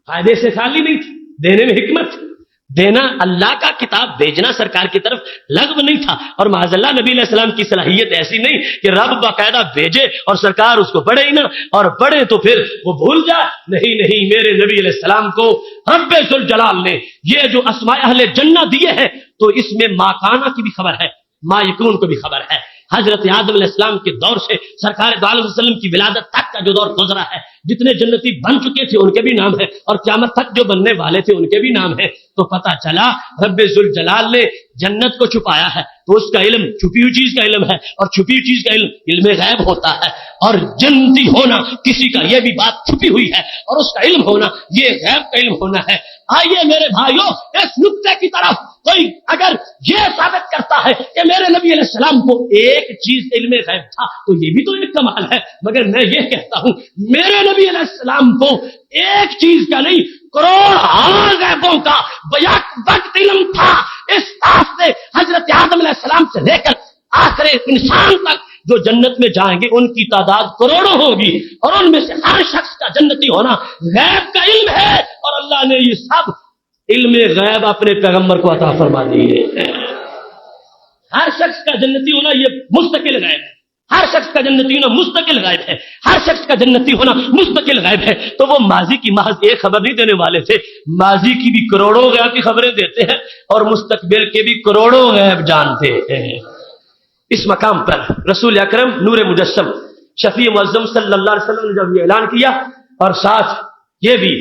فائدے سے خالی نہیں تھی، دینے میں حکمت تھی. دینا اللہ کا کتاب بھیجنا سرکار کی طرف لغو نہیں تھا. اور معاذ اللہ نبی علیہ السلام کی صلاحیت ایسی نہیں کہ رب باقاعدہ بھیجے اور سرکار اس کو پڑھے ہی نہ، اور پڑھے تو پھر وہ بھول جائے. نہیں، میرے نبی علیہ السلام کو رب ذوالجلال نے یہ جو اسماء اہل جنہ دیے ہیں تو اس میں ما کانا کی بھی خبر ہے، ما یکون کو بھی خبر ہے. حضرت آدم علیہ السلام کے دور سے سرکار دو عالم وسلم کی ولادت تک کا جو دور گزرا ہے، جتنے جنتی بن چکے تھے ان کے بھی نام ہے، اور قیامت تک جو بننے والے تھے ان کے بھی نام ہے. تو پتہ چلا رب ذوالجلال نے جنت کو چھپایا ہے، تو اس کا علم چھپی ہوئی چیز کا علم ہے، اور چھپی ہوئی چیز کا علم غیب ہوتا ہے. اور جنتی ہونا کسی کا یہ بھی بات چھپی ہوئی ہے، اور اس کا علم ہونا یہ غیب کا علم ہونا ہے. آئیے میرے بھائیوں، اس نقطے کی طرف کوئی اگر یہ ثابت کرتا ہے کہ میرے نبی علیہ السلام کو ایک چیز علم غیب تھا تو یہ بھی تو ایک کمال ہے. مگر میں یہ کہتا ہوں میرے نبی علیہ السلام کو ایک چیز کا نہیں، کروڑ غیبوں کا بیک وقت علم تھا. اس واسطے حضرت آدم علیہ السلام سے لے کر آخر انسان تک جو جنت میں جائیں گے ان کی تعداد کروڑوں ہوگی، اور ان میں سے ہر شخص کا جنتی ہونا غیب کا علم ہے، اور اللہ نے یہ سب علم غیب اپنے پیغمبر کو عطا فرما دیے ہیں۔ ہر شخص کا جنتی ہونا یہ مستقل غیب ہے، ہر شخص کا جنتی ہونا مستقل غیب ہے، ہر شخص کا جنتی ہونا مستقل غیب ہے۔ تو وہ ماضی کی محض ایک خبر نہیں دینے والے تھے، ماضی کی بھی کروڑوں غیب کی خبریں دیتے ہیں اور مستقبل کے بھی کروڑوں غیب جانتے ہیں۔ اس مقام پر رسول اکرم نور مجسم شفیع معظم صلی اللہ علیہ وسلم نے جب یہ اعلان کیا، اور ساتھ یہ بھی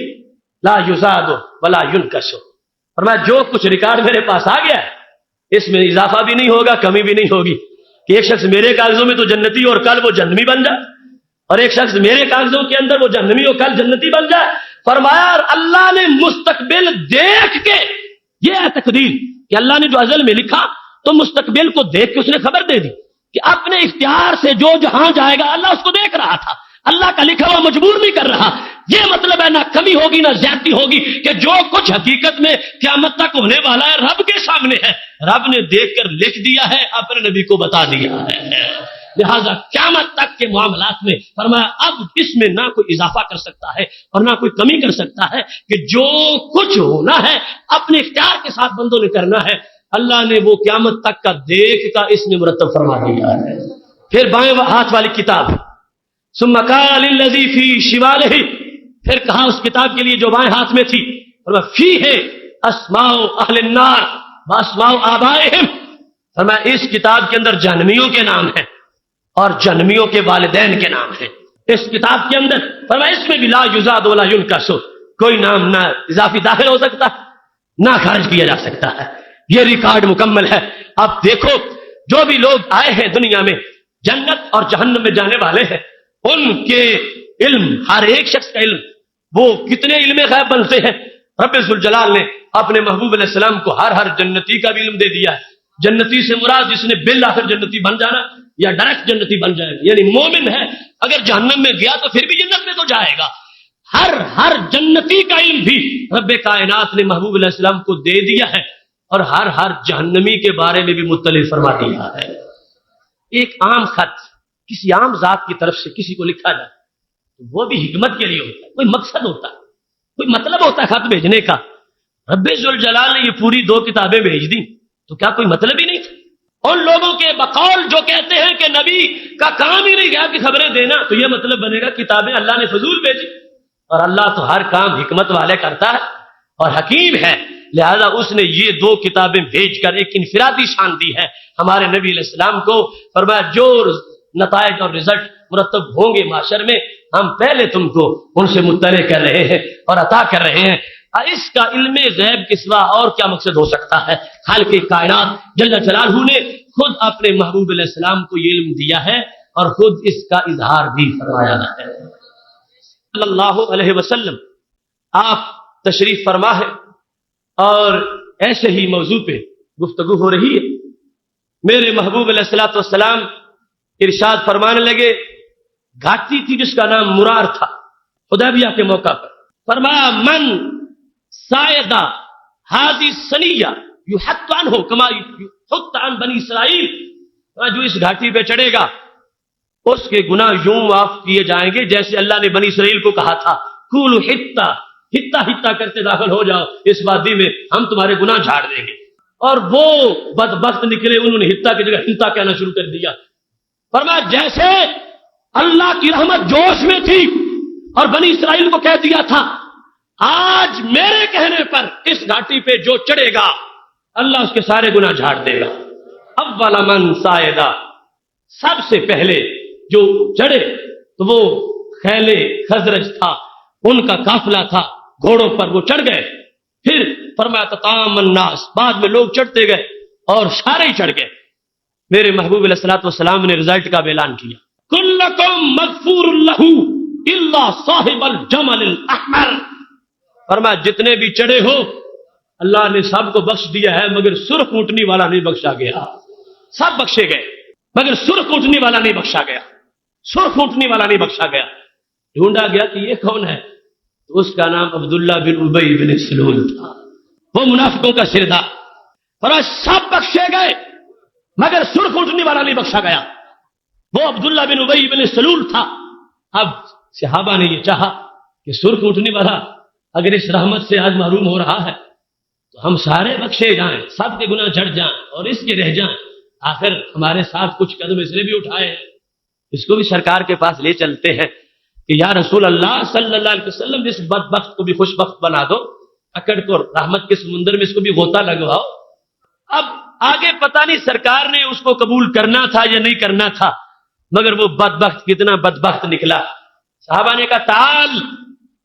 لا یزاد ولا ینقص، فرمایا جو کچھ ریکارڈ میرے پاس آ گیا ہے اس میں اضافہ بھی نہیں ہوگا، کمی بھی نہیں ہوگی، کہ ایک شخص میرے کاغذوں میں تو جنتی اور کل وہ جہنمی بن جائے، اور ایک شخص میرے کاغذوں کے اندر وہ جہنمی اور کل جنتی بن جائے۔ فرمایا اللہ نے مستقبل دیکھ کے، یہ ہے تقدیر کہ اللہ نے جو ازل میں لکھا تو مستقبل کو دیکھ کے اس نے خبر دے دی کہ اپنے اختیار سے جو جہاں جائے گا اللہ اس کو دیکھ رہا تھا، اللہ کا لکھا ہوا مجبور نہیں کر رہا۔ یہ مطلب ہے نہ کمی ہوگی نہ زیادتی ہوگی، کہ جو کچھ حقیقت میں قیامت تک ہونے والا ہے رب کے سامنے ہے، رب نے دیکھ کر لکھ دیا ہے، اپنے نبی کو بتا دیا ہے۔ لہذا قیامت تک کے معاملات میں فرمایا اب اس میں نہ کوئی اضافہ کر سکتا ہے اور نہ کوئی کمی کر سکتا ہے، کہ جو کچھ ہونا ہے اپنے اختیار کے ساتھ بندوں نے کرنا ہے، اللہ نے وہ قیامت تک کا دیکھ کا اس میں مرتب فرما دیا ہے۔ پھر بائیں ہاتھ والی کتاب، ثم قال للذي في شماله، پھر کہا اس کتاب کے لیے جو بائیں ہاتھ میں تھی، فرمایا فیہ اسماء اہل النار واسماء آبائہم، فرمایا اس کتاب کے اندر جہنمیوں کے نام ہیں اور جہنمیوں کے والدین کے نام ہیں۔ اس کتاب کے اندر فرمایا اس میں بھی لا یزاد ولا ینقص، کوئی نام نہ اضافی داخل ہو سکتا نہ خارج کیا جا سکتا ہے، یہ ریکارڈ مکمل ہے۔ اب دیکھو جو بھی لوگ آئے ہیں دنیا میں جنت اور جہنم میں جانے والے ہیں، ان کے علم، ہر ایک شخص کا علم، وہ کتنے علم غیب بنتے ہیں۔ رب ذوالجلال نے اپنے محبوب علیہ السلام کو ہر جنتی کا بھی علم دے دیا ہے۔ جنتی سے مراد جس نے بالآخر جنتی بن جانا یا ڈائریکٹ جنتی بن جائے گا، یعنی مومن ہے اگر جہنم میں گیا تو پھر بھی جنت میں تو جائے گا۔ ہر جنتی کا علم بھی رب کائنات نے محبوب علیہ السلام کو دے دیا ہے، اور ہر جہنمی کے بارے میں بھی مطلع فرما دیا ہے۔ ایک عام خط کسی عام ذات کی طرف سے کسی کو لکھا جائے تو وہ بھی حکمت کے لیے ہوتا ہے، کوئی مقصد ہوتا ہے، کوئی مطلب ہوتا ہے خط بھیجنے کا۔ رب ذوالجلال نے یہ پوری 2 کتابیں بھیج دی تو کیا کوئی مطلب ہی نہیں تھا؟ ان لوگوں کے بقول جو کہتے ہیں کہ نبی کا کام ہی نہیں غیب کی خبریں دینا، تو یہ مطلب بنے گا کتابیں اللہ نے فضول بھیجی، اور اللہ تو ہر کام حکمت والے کرتا ہے اور حکیم ہے، لہذا اس نے یہ 2 کتابیں بھیج کر ایک انفرادی شان دی ہے ہمارے نبی علیہ السلام کو۔ فرمایا جو نتائج اور رزلٹ مرتب ہوں گے معاشر میں، ہم پہلے تم کو ان سے مطلع کر رہے ہیں اور عطا کر رہے ہیں۔ اس کا علم غیب کے سوا اور کیا مقصد ہو سکتا ہے؟ خالق کائنات جل جلالہ نے خود اپنے محبوب علیہ السلام کو یہ علم دیا ہے اور خود اس کا اظہار بھی فرمایا ہے۔ صلی اللہ علیہ وسلم آپ تشریف فرما ہے اور ایسے ہی موضوع پہ گفتگو ہو رہی ہے۔ میرے محبوب علیہ الصلوۃ والسلام ارشاد فرمانے لگے، گھاٹی تھی جس کا نام مرار تھا، حدیبیہ کے موقع پر فرمایا من سائدہ ہذی السنیہ یحط عنہ کما یحط عن بنی اسرائیل، جو اس گھاٹی پہ چڑھے گا اس کے گناہ یوں معاف کیے جائیں گے جیسے اللہ نے بنی اسرائیل کو کہا تھا قولوا حطہ، ہتا ہتا کرتے داخل ہو جاؤ اس وادی میں، ہم تمہارے گناہ جھاڑ دیں گے۔ اور وہ بدبخت نکلے، انہوں نے ہتا کی جگہ ہنتا کہنا شروع کر دیا۔ فرمایا جیسے اللہ کی رحمت جوش میں تھی اور بنی اسرائیل کو کہہ دیا تھا آج میرے کہنے پر اس گھاٹی پہ جو چڑھے گا اللہ اس کے سارے گناہ جھاڑ دے گا۔ اول من سائدہ، سب سے پہلے جو چڑھے تو وہ خیل خزرج تھا، ان کا قافلہ تھا، گھوڑوں پر وہ چڑھ گئے۔ پھر فرمایا تطام الناس، بعد میں لوگ چڑھتے گئے اور سارے ہی چڑھ گئے۔ میرے محبوب علیہ الصلوۃ والسلام نے رزلٹ کا اعلان کیا، کلکم مغفور لہ الا صاحب الجمل الاحمر، فرمایا جتنے بھی چڑھے ہو اللہ نے سب کو بخش دیا ہے مگر سرخ اونٹنی والا نہیں بخشا گیا۔ سب بخشے گئے مگر سرخ اونٹنی والا نہیں بخشا گیا، سرخ اونٹنی والا نہیں بخشا گیا۔ ڈھونڈا گیا کہ یہ کون ہے، تو اس کا نام عبداللہ بن ابی بن سلول تھا، وہ منافقوں کا سردار۔ فرمایا سب بخشے گئے مگر سرخ اونٹنی والا نہیں بخشا گیا۔ وہ عبداللہ بن ابی بن سلول تھا. اب صحابہ نے یہ چاہا کہ سرخ اٹھنے والا اگر اس رحمت سے آج محروم ہو رہا ہے تو ہم سارے بخشے جائیں, سب کے گناہ جھڑ جائیں اور اس کے رہ جائیں. آخر ہمارے ساتھ کچھ قدم اس نے بھی اٹھائے ہیں, اس کو بھی سرکار کے پاس لے چلتے ہیں کہ یا رسول اللہ صلی اللہ علیہ وسلم اس بدبخت کو بھی خوش بخت بنا دو, اکڑ کو رحمت کے سمندر میں اس کو بھی غوطہ لگواؤ. اب آگے پتہ نہیں سرکار نے اس کو قبول کرنا تھا یا نہیں کرنا تھا, مگر وہ بدبخت کتنا بدبخت نکلا. صحابہ نے کہا تعال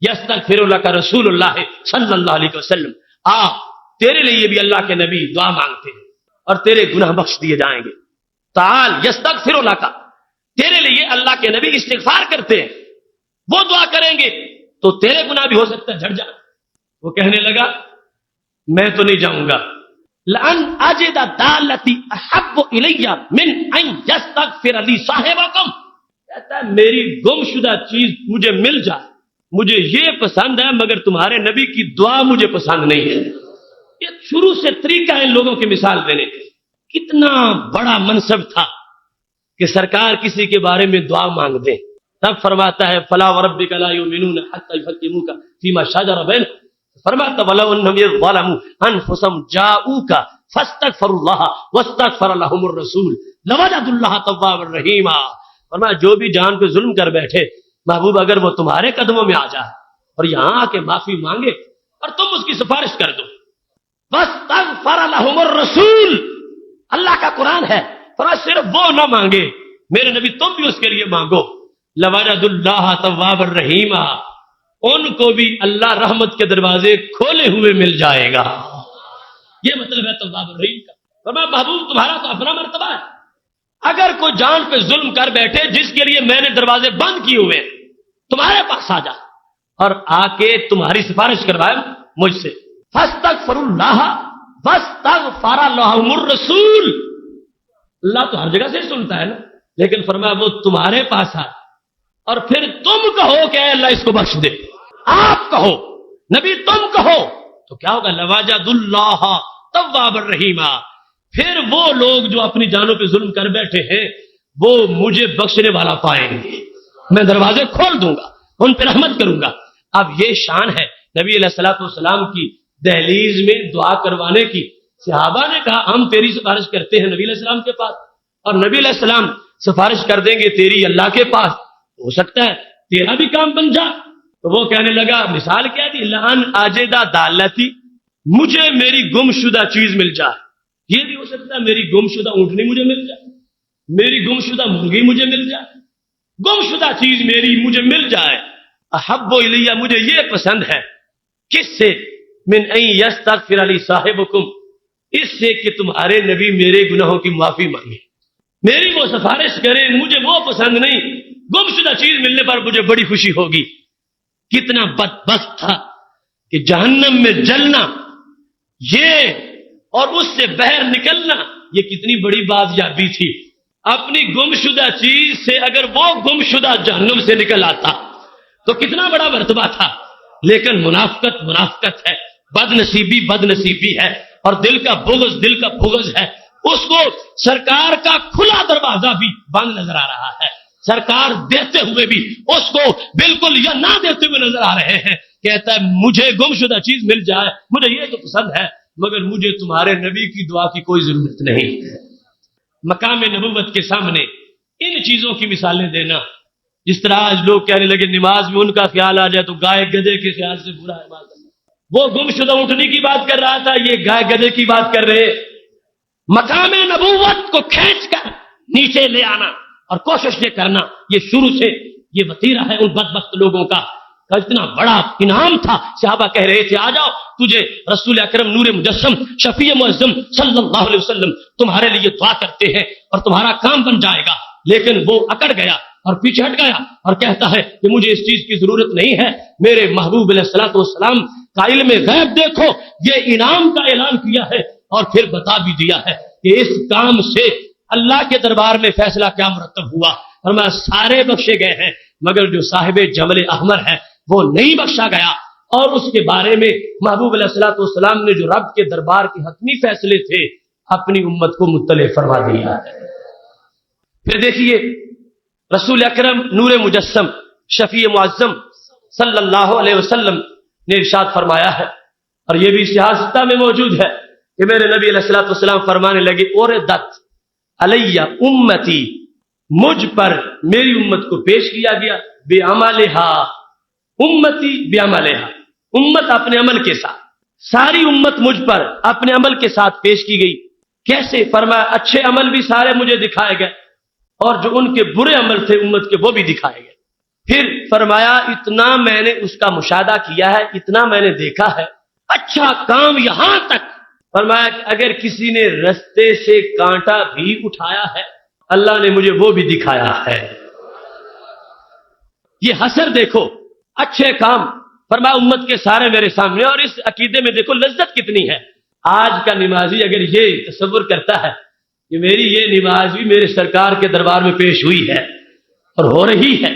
یستغفر لک رسول اللہ صلی اللہ علیہ وسلم, آ تیرے لیے بھی اللہ کے نبی دعا مانگتے ہیں اور تیرے گناہ بخش دیے جائیں گے. تعال یستغفر لک, تیرے لیے اللہ کے نبی استغفار کرتے ہیں, وہ دعا کریں گے تو تیرے گناہ بھی ہو سکتا ہے جھڑ جائیں. وہ کہنے لگا میں تو نہیں جاؤں گا. لأن أجد دالتي أحب إلي من أن يستغفر لي صاحبكم, کہتا ہے میری گم شدہ چیز مجھے مل جائے, مجھے یہ پسند ہے, مگر تمہارے نبی کی دعا مجھے پسند نہیں ہے. یہ شروع سے طریقہ ہے ان لوگوں کی مثال دینے کا. کتنا بڑا منصب تھا کہ سرکار کسی کے بارے میں دعا مانگ دیں. تب فرماتا ہے فلا وربک لا یؤمنون حتی یحکموک فیما شجر بینہم, فرماتا ولو انہم یظلموا انفسهم جاؤوک فاستغفروا اللہ واستغفر لهم الرسول لوجدوا اللہ توابا رحیما. فرمایا جو بھی جان پہ ظلم کر بیٹھے محبوب اگر وہ تمہارے قدموں میں آ جائے اور یہاں آ کے معافی مانگے اور تم اس کی سفارش کر دو, واستغفر لهم الرسول, اللہ کا قرآن ہے, فرمایا صرف وہ نہ مانگے میرے نبی تم بھی اس کے لیے مانگو, لوجدوا اللہ توابا رحیما, ان کو بھی اللہ رحمت کے دروازے کھولے ہوئے مل جائے گا. یہ مطلب ہے تواب الرحیم کا. فرمایا محبوب تمہارا تو اپنا مرتبہ ہے, اگر کوئی جان پہ ظلم کر بیٹھے جس کے لیے میں نے دروازے بند کیے ہوئے تمہارے پاس آ جائے اور آ کے تمہاری سفارش کروائے مجھ سے, فاستغفر اللہ واستغفر لهم الرسول. اللہ تو ہر جگہ سے سنتا ہے نا, لیکن فرمایا وہ تمہارے پاس آئے اور پھر تم کہو کہ اے اللہ اس کو بخش دے. آپ کہو, نبی تم کہو تو کیا ہوگا, لواجد اللہ تواب الرحیما. پھر وہ لوگ جو اپنی جانوں پہ ظلم کر بیٹھے ہیں وہ مجھے بخشنے والا پائیں گے, میں دروازے کھول دوں گا, ان پہ رحمت کروں گا. اب یہ شان ہے نبی علیہ الصلوۃ والسلام کی دہلیز میں دعا کروانے کی. صحابہ نے کہا ہم تیری سفارش کرتے ہیں نبی علیہ السلام کے پاس, اور نبی علیہ السلام سفارش کر دیں گے تیری اللہ کے پاس, ہو سکتا ہے تیرا بھی کام بن جا. تو وہ کہنے لگا مثال کیا دی, لان آجدہ دالتی, مجھے میری گم شدہ چیز مل جائے. یہ بھی ہو سکتا ہے میری گم شدہ اونٹنی مجھے مل جائے, میری گم شدہ مرغی مجھے مل جائے, گم شدہ چیز میری مجھے مل جائے. احب الیہ, مجھے یہ پسند ہے, کس سے, من ان یستغفر لی صاحبکم, اس سے کہ تمہارے نبی میرے گناہوں کی معافی مانگے, میری وہ سفارش کریں, مجھے وہ پسند نہیں. گم شدہ چیز ملنے پر مجھے بڑی خوشی ہوگی. کتنا بدبخت تھا کہ جہنم میں جلنا یہ اور اس سے باہر نکلنا, یہ کتنی بڑی بات یابی تھی. اپنی گم شدہ چیز سے اگر وہ گم شدہ جہنم سے نکل آتا تو کتنا بڑا مرتبہ تھا. لیکن منافقت منافقت ہے, بد نصیبی بد نصیبی ہے, اور دل کا بغض ہے. اس کو سرکار کا کھلا دروازہ بھی بند نظر آ رہا ہے, سرکار دیتے ہوئے بھی اس کو بالکل یا نہ دیتے ہوئے نظر آ رہے ہیں. کہتا ہے مجھے گم شدہ چیز مل جائے, مجھے یہ تو پسند ہے, مگر مجھے تمہارے نبی کی دعا کی کوئی ضرورت نہیں. مقام نبوت کے سامنے ان چیزوں کی مثالیں دینا, جس طرح آج لوگ کہنے لگے نماز میں ان کا خیال آ جائے تو گائے گدھے کے خیال سے برا ہے. وہ گم شدہ اونٹنی کی بات کر رہا تھا, یہ گائے گدھے کی بات کر رہے. مقام نبوت کو کھینچ کر نیچے لے آنا اور کوشش یہ کرنا, یہ شروع سے یہ وتیرہ ہے ان بدبخت لوگوں کا. اتنا بڑا انعام تھا, صحابہ کہہ رہے تھے آ جاؤ تجھے رسول اکرم نور مجسم شفیع معظم صلی اللہ علیہ وسلم تمہارے لیے دعا کرتے ہیں اور تمہارا کام بن جائے گا. لیکن وہ اکڑ گیا اور پیچھے ہٹ گیا اور کہتا ہے کہ مجھے اس چیز کی ضرورت نہیں ہے. میرے محبوب علیہ الصلوۃ والسلام کا علم غیب دیکھو, یہ انعام کا اعلان کیا ہے اور پھر بتا بھی دیا ہے کہ اس کام سے اللہ کے دربار میں فیصلہ کیا مرتب ہوا. اور میں سارے بخشے گئے ہیں, مگر جو صاحب جمل احمر ہے وہ نہیں بخشا گیا. اور اس کے بارے میں محبوب علیہ الصلوۃ والسلام نے جو رب کے دربار کے حتمی فیصلے تھے اپنی امت کو مطلع فرما دیا ہے. پھر دیکھیے رسول اکرم نور مجسم شفیع معظم صلی اللہ علیہ وسلم نے ارشاد فرمایا ہے، اور یہ بھی سیاستہ میں موجود ہے کہ میرے نبی علیہ الصلوۃ والسلام فرمانے لگے، اوردت علیہ امتی، مجھ پر میری امت کو پیش کیا گیا، بعملہا، امتی بعملہا، امت اپنے عمل کے ساتھ، ساری امت مجھ پر اپنے عمل کے ساتھ پیش کی گئی۔ کیسے؟ فرمایا اچھے عمل بھی سارے مجھے دکھائے گئے، اور جو ان کے برے عمل تھے امت کے وہ بھی دکھائے گئے۔ پھر فرمایا اتنا میں نے اس کا مشاہدہ کیا ہے، اتنا میں نے دیکھا ہے، اچھا کام یہاں تک فرمایا کہ اگر کسی نے رستے سے کانٹا بھی اٹھایا ہے اللہ نے مجھے وہ بھی دکھایا ہے۔ یہ حسر دیکھو، اچھے کام فرمایا امت کے سارے میرے سامنے، اور اس عقیدے میں دیکھو لذت کتنی ہے۔ آج کا نمازی اگر یہ تصور کرتا ہے کہ میری یہ نماز بھی میرے سرکار کے دربار میں پیش ہوئی ہے اور ہو رہی ہے،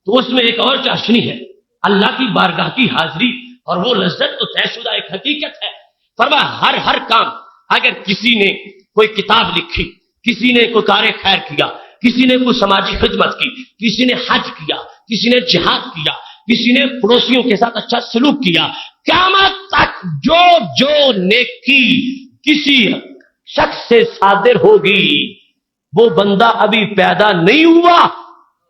تو اس میں ایک اور چاشنی ہے، اللہ کی بارگاہ کی حاضری، اور وہ لذت تو طے شدہ ایک حقیقت ہے۔ فرمایا ہر کام، اگر کسی نے کوئی کتاب لکھی، کسی نے کوئی کار خیر کیا، کسی نے کوئی سماجی خدمت کی، کسی نے حج کیا، کسی نے جہاد کیا، کسی نے پڑوسیوں کے ساتھ اچھا سلوک کیا، قیامت تک جو نیکی کسی شخص سے صادر ہوگی وہ بندہ ابھی پیدا نہیں ہوا،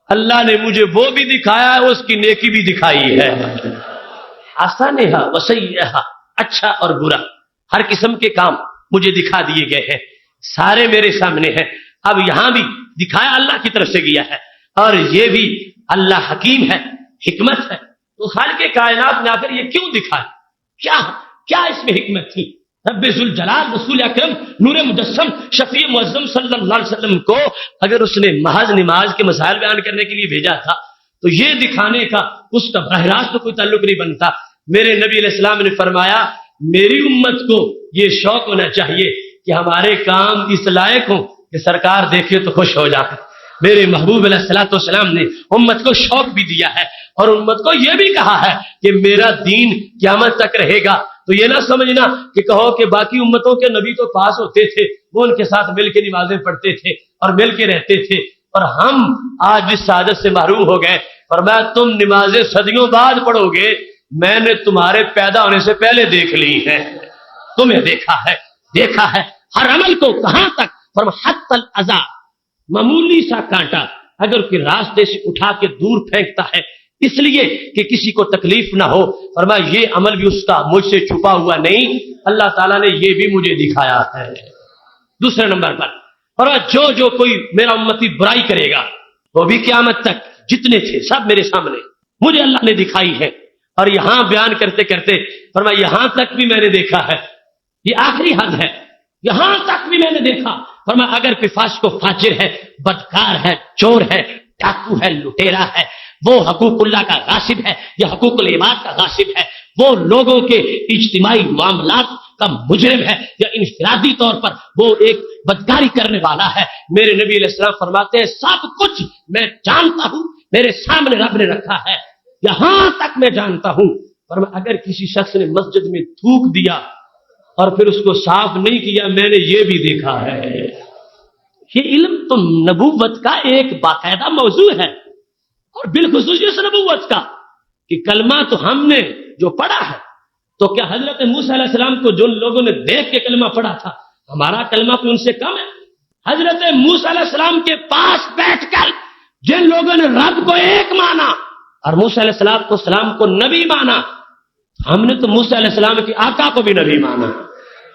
اللہ نے مجھے وہ بھی دکھایا ہے، اس کی نیکی بھی دکھائی ہے۔ حسنہا وسیئہا، اچھا اور برا ہر قسم کے کام مجھے دکھا دیے گئے ہیں، سارے میرے سامنے ہیں۔ اب یہاں بھی دکھایا اللہ کی طرف سے گیا ہے، اور یہ بھی اللہ حکیم ہے، حکمت ہے۔ تو خالق کائنات نے آخر یہ کیوں دکھایا؟ کیا اس میں حکمت تھی؟ رب ذوالجلال رسول اکرم نور مجسم شفیع معظم صلی اللہ علیہ وسلم کو اگر اس نے محض نماز کے مسائل بیان کرنے کے لیے بھیجا تھا تو یہ دکھانے کا اس کا براہ راست کوئی تعلق نہیں بنتا۔ میرے نبی علیہ السلام نے فرمایا میری امت کو یہ شوق ہونا چاہیے کہ ہمارے کام اس لائق ہوں کہ سرکار دیکھے تو خوش ہو جائے۔ میرے محبوب علیہ الصلوۃ والسلام نے امت کو شوق بھی دیا ہے، اور امت کو یہ بھی کہا ہے کہ میرا دین قیامت تک رہے گا۔ تو یہ نہ سمجھنا کہ کہو کہ باقی امتوں کے نبی تو پاس ہوتے تھے، وہ ان کے ساتھ مل کے نمازیں پڑھتے تھے اور مل کے رہتے تھے، اور ہم آج جس سعادت سے محروم ہو گئے۔ فرمایا تم نمازیں صدیوں بعد پڑھو گے، میں نے تمہارے پیدا ہونے سے پہلے دیکھ لی ہے، تمہیں دیکھا ہے ہر عمل کو کہاں تک؟ فرمایا حتی الاذى، معمولی سا کانٹا اگر کوئی راستے سے اٹھا کے دور پھینکتا ہے اس لیے کہ کسی کو تکلیف نہ ہو، فرمایا یہ عمل بھی اس کا مجھ سے چھپا ہوا نہیں، اللہ تعالیٰ نے یہ بھی مجھے دکھایا ہے۔ دوسرے نمبر پر فرمایا جو کوئی میرا امتی برائی کرے گا وہ بھی قیامت تک جتنے تھے سب میرے سامنے مجھے اللہ نے دکھائی ہے۔ اور یہاں بیان کرتے کرتے فرمایا یہاں تک بھی میں نے دیکھا ہے، یہ آخری حد ہے، یہاں تک بھی میں نے دیکھا۔ فرمایا اگر کوئی فاسق و فاجر ہے، بدکار ہے، چور ہے، ڈاکو ہے، لٹیرا ہے، وہ حقوق اللہ کا غاصب ہے یا حقوق العباد کا غاصب ہے، وہ لوگوں کے اجتماعی معاملات کا مجرم ہے یا انفرادی طور پر وہ ایک بدکاری کرنے والا ہے، میرے نبی علیہ السلام فرماتے ہیں سب کچھ میں جانتا ہوں، میرے سامنے رب نے رکھا ہے، یہاں تک میں جانتا ہوں۔ فرمایا اگر کسی شخص نے مسجد میں تھوک دیا اور پھر اس کو صاف نہیں کیا، میں نے یہ بھی دیکھا ہے۔ یہ علم تو نبوت کا ایک باقاعدہ موضوع ہے، اور بالخصوص اس نبوت کا کہ کلمہ تو ہم نے جو پڑھا ہے، تو کیا حضرت موسیٰ علیہ السلام کو جن لوگوں نے دیکھ کے کلمہ پڑھا تھا ہمارا کلمہ کوئی ان سے کم ہے؟ حضرت موسیٰ علیہ السلام کے پاس بیٹھ کر جن لوگوں نے رب کو ایک مانا اور موسیٰ علیہ السلام کو نبی مانا، ہم نے تو موسیٰ علیہ السلام کے آقا کو بھی نبی مانا،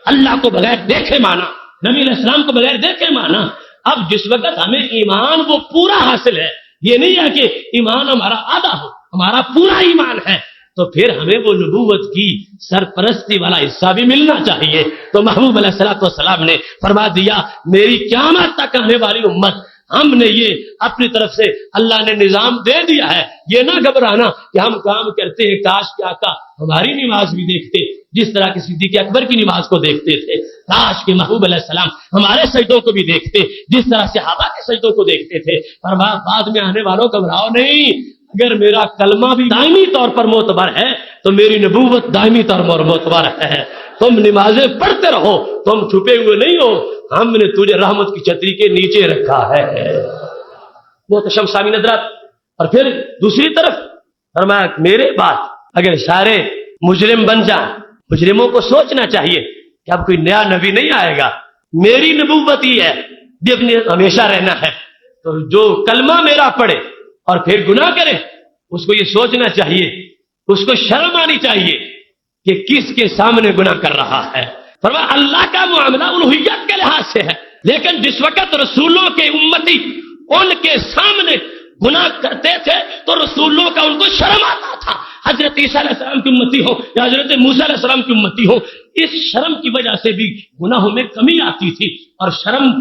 اللہ کو بغیر دیکھے مانا، نبی علیہ السلام کو بغیر دیکھے مانا۔ اب جس وقت ہمیں ایمان وہ پورا حاصل ہے، یہ نہیں ہے کہ ایمان ہمارا آدھا ہو، ہمارا پورا ایمان ہے، تو پھر ہمیں وہ نبوت کی سرپرستی والا حصہ بھی ملنا چاہیے۔ تو محبوب علیہ الصلوۃ والسلام نے فرما دیا میری قیامت تک آنے والی امت، ہم نے یہ اپنی طرف سے اللہ نے نظام دے دیا ہے، یہ نہ گھبرانا کہ ہم کام کرتے ہیں کاش کے آقا ہماری نماز بھی دیکھتے جس طرح کہ صدیق اکبر کی نماز کو دیکھتے تھے، کاش کے محبوب علیہ السلام ہمارے سجدوں کو بھی دیکھتے جس طرح صحابہ کے سجدوں کو دیکھتے تھے۔ فرمایا بعد میں آنے والوں گھبراؤ نہیں، اگر میرا کلمہ بھی دائمی طور پر معتبر ہے تو میری نبوت دائمی طور پر معتبر ہے۔ تم نمازیں پڑھتے رہو، تم چھپے ہوئے نہیں ہو، ہم نے تجھے رحمت کی چھتری کے نیچے رکھا ہے۔ محتشم سامعین حضرات، اور پھر دوسری طرف فرمایا میرے بعد اگر سارے مجرم بن جائیں، مجرموں کو سوچنا چاہیے کہ اب کوئی نیا نبی نہیں آئے گا، میری نبوت ہی ہے، ہمیشہ رہنا ہے، تو جو کلمہ میرا پڑھے اور پھر گناہ کرے اس کو یہ سوچنا چاہیے، اس کو شرم آنی چاہیے کہ کس کے سامنے گناہ کر رہا ہے۔ فرمایا اللہ کا معاملہ الوہیت کے لحاظ سے ہے، لیکن جس وقت رسولوں کے امتی ان کے سامنے گناہ کرتے تھے تو رسولوں کا ان کو شرم آتا تھا، حضرت عیسیٰ علیہ السلام کی امتی ہو یا حضرت موسیٰ علیہ السلام کی امتی ہو، اس شرم کی وجہ سے بھی گناہوں میں کمی آتی تھی اور شرم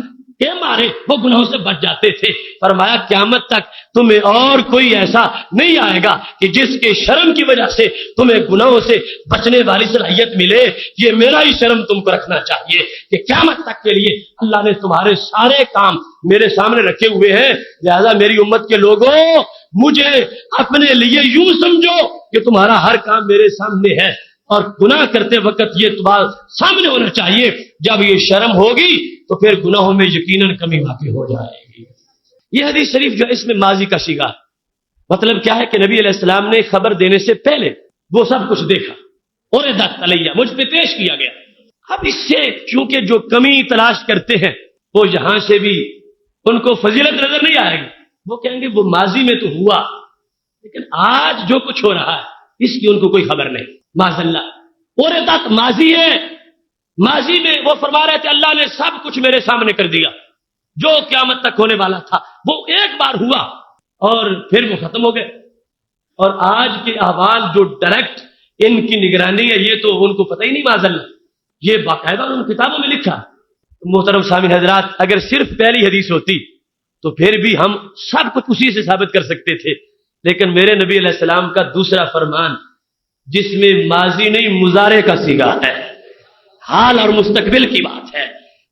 کے مارے وہ گناہوں سے بچ جاتے تھے۔ فرمایا قیامت تک تمہیں اور کوئی ایسا نہیں آئے گا کہ جس کے شرم کی وجہ سے تمہیں گناہوں سے بچنے والی صلاحیت ملے، یہ میرا ہی شرم تم کو رکھنا چاہیے کہ قیامت تک کے لیے اللہ نے تمہارے سارے کام میرے سامنے رکھے ہوئے ہیں، لہذا میری امت کے لوگوں مجھے اپنے لیے یوں سمجھو کہ تمہارا ہر کام میرے سامنے ہے، اور گناہ کرتے وقت یہ تمہارے سامنے ہونا چاہیے۔ جب یہ شرم ہوگی تو پھر گناہوں میں یقیناً کمی واقع ہو جائے گی۔ یہ حدیث شریف جو ہے اس میں ماضی کا صیغہ، مطلب کیا ہے کہ نبی علیہ السلام نے خبر دینے سے پہلے وہ سب کچھ دیکھا اور علیہ مجھ پہ پیش کیا گیا۔ اب اس سے چونکہ جو کمی تلاش کرتے ہیں وہ یہاں سے بھی ان کو فضیلت نظر نہیں آئے گی، وہ کہیں گے وہ ماضی میں تو ہوا، لیکن آج جو کچھ ہو رہا ہے اس کی ان کو کوئی خبر نہیں، معاذ اللہ۔ اور ماضی ہے، ماضی میں وہ فرما رہے تھے اللہ نے سب کچھ میرے سامنے کر دیا، جو قیامت تک ہونے والا تھا وہ ایک بار ہوا اور پھر وہ ختم ہو گئے۔ اور آج کے احوال جو ڈائریکٹ ان کی نگرانی ہے یہ تو ان کو پتہ ہی نہیں، معاذ اللہ، یہ باقاعدہ ان کتابوں میں لکھا۔ محترم سامعین حضرات، اگر صرف پہلی حدیث ہوتی تو پھر بھی ہم سب کچھ اسی سے ثابت کر سکتے تھے، لیکن میرے نبی علیہ السلام کا دوسرا فرمان جس میں ماضی نہیں مضارع کا صیغہ ہے، حال اور مستقبل کی بات ہے،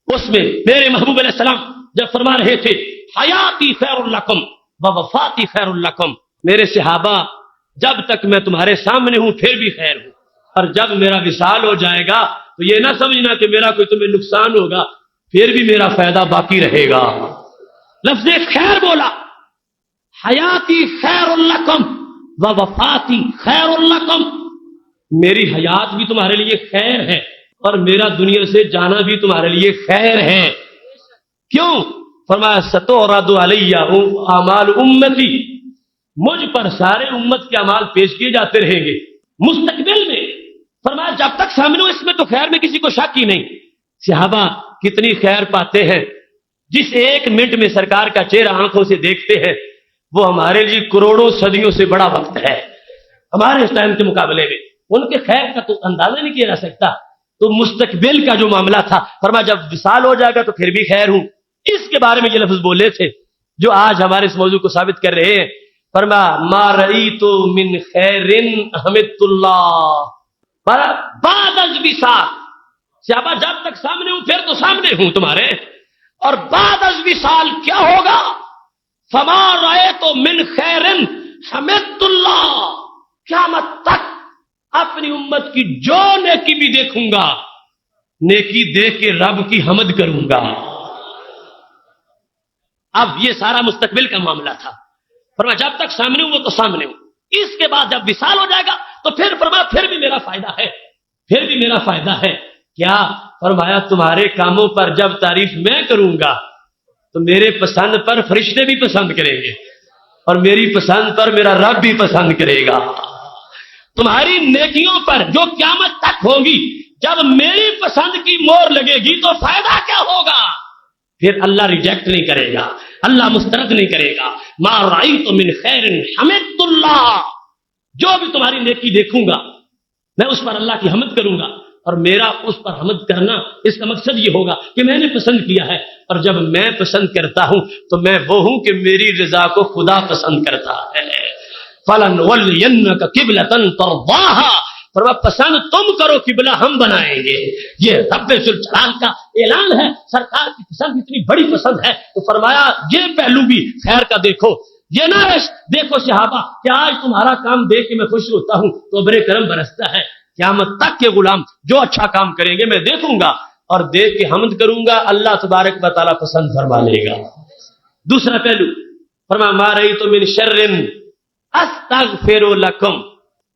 اس میں میرے محبوب علیہ السلام جب فرما رہے تھے حیاتی خیر لکم و وفاتی خیر لکم، میرے صحابہ جب تک میں تمہارے سامنے ہوں پھر بھی خیر ہوں، اور جب میرا وصال ہو جائے گا تو یہ نہ سمجھنا کہ میرا کوئی تمہیں نقصان ہوگا، پھر بھی میرا فائدہ باقی رہے گا۔ لفظ خیر بولا، حیاتی خیر لکم و وفاتی خیر لکم، میری حیات بھی تمہارے لیے خیر ہے اور میرا دنیا سے جانا بھی تمہارے لیے خیر ہے۔ کیوں؟ فرمایا ستورد علیہ اعمال امتی، مجھ پر سارے امت کے اعمال پیش کیے جاتے رہیں گے مستقبل میں۔ فرمایا جب تک سامنے ہو اس میں تو خیر میں کسی کو شک ہی نہیں۔ صحابہ کتنی خیر پاتے ہیں، جس ایک منٹ میں سرکار کا چہرہ آنکھوں سے دیکھتے ہیں وہ ہمارے لیے کروڑوں صدیوں سے بڑا وقت ہے ہمارے اس ٹائم کے مقابلے میں، ان کے خیر کا تو اندازہ نہیں کیا جا سکتا۔ تو مستقبل کا جو معاملہ تھا، فرمایا جب وصال ہو جائے گا تو پھر بھی خیر ہوں، اس کے بارے میں یہ لفظ بولے تھے جو آج ہمارے اس موضوع کو ثابت کر رہے ہیں۔ فرمایا ما رأیت من خیر حمدت اللہ بعد از وصال، صحابہ جب تک سامنے ہوں پھر تو سامنے ہوں تمہارے، اور بعد از وصال کیا ہوگا؟ فما رأیت من خیر حمدت اللہ، قیامت تک اپنی امت کی جو نیکی بھی دیکھوں گا، نیکی دیکھ کے رب کی حمد کروں گا۔ اب یہ سارا مستقبل کا معاملہ تھا، فرمایا جب تک سامنے ہوں وہ تو سامنے ہوں، اس کے بعد جب وصال ہو جائے گا تو پھر فرمایا پھر بھی میرا فائدہ ہے، پھر بھی میرا فائدہ ہے۔ کیا؟ فرمایا تمہارے کاموں پر جب تعریف میں کروں گا تو میرے پسند پر فرشتے بھی پسند کریں گے اور میری پسند پر میرا رب بھی پسند کرے گا۔ تمہاری نیکیوں پر جو قیامت تک ہوگی جب میری پسند کی مور لگے گی تو فائدہ کیا ہوگا؟ پھر اللہ ریجیکٹ نہیں کرے گا، اللہ مسترد نہیں کرے گا۔ ما رأیت من خیر حمدت اللہ، جو بھی تمہاری نیکی دیکھوں گا میں اس پر اللہ کی حمد کروں گا، اور میرا اس پر حمد کرنا اس کا مقصد یہ ہوگا کہ میں نے پسند کیا ہے، اور جب میں پسند کرتا ہوں تو میں وہ ہوں کہ میری رضا کو خدا پسند کرتا ہے۔ فَلَنُوَلِّيَنَّكَ قِبْلَةً تَرْضَاهَا، فرمایا پسند تم کرو، قبلہ ہم بنائیں گے۔ یہ رب ذوالجلال کا اعلان ہے، سرکار کی پسند اتنی بڑی پسند ہے تو فرمایا یہ پہلو بھی خیر کا دیکھو، یہ نہ دیکھو صحابہ کہ آج تمہارا کام دیکھ کے میں خوش ہوتا ہوں تو ابر کرم برستا ہے، قیامت تک کے غلام جو اچھا کام کریں گے میں دیکھوں گا اور دیکھ کے حمد کروں گا، اللہ تبارک و تعالیٰ پسند فرما لے گا۔ دوسرا پہلو فرمایا ما رأیت من شر استغفر لکم،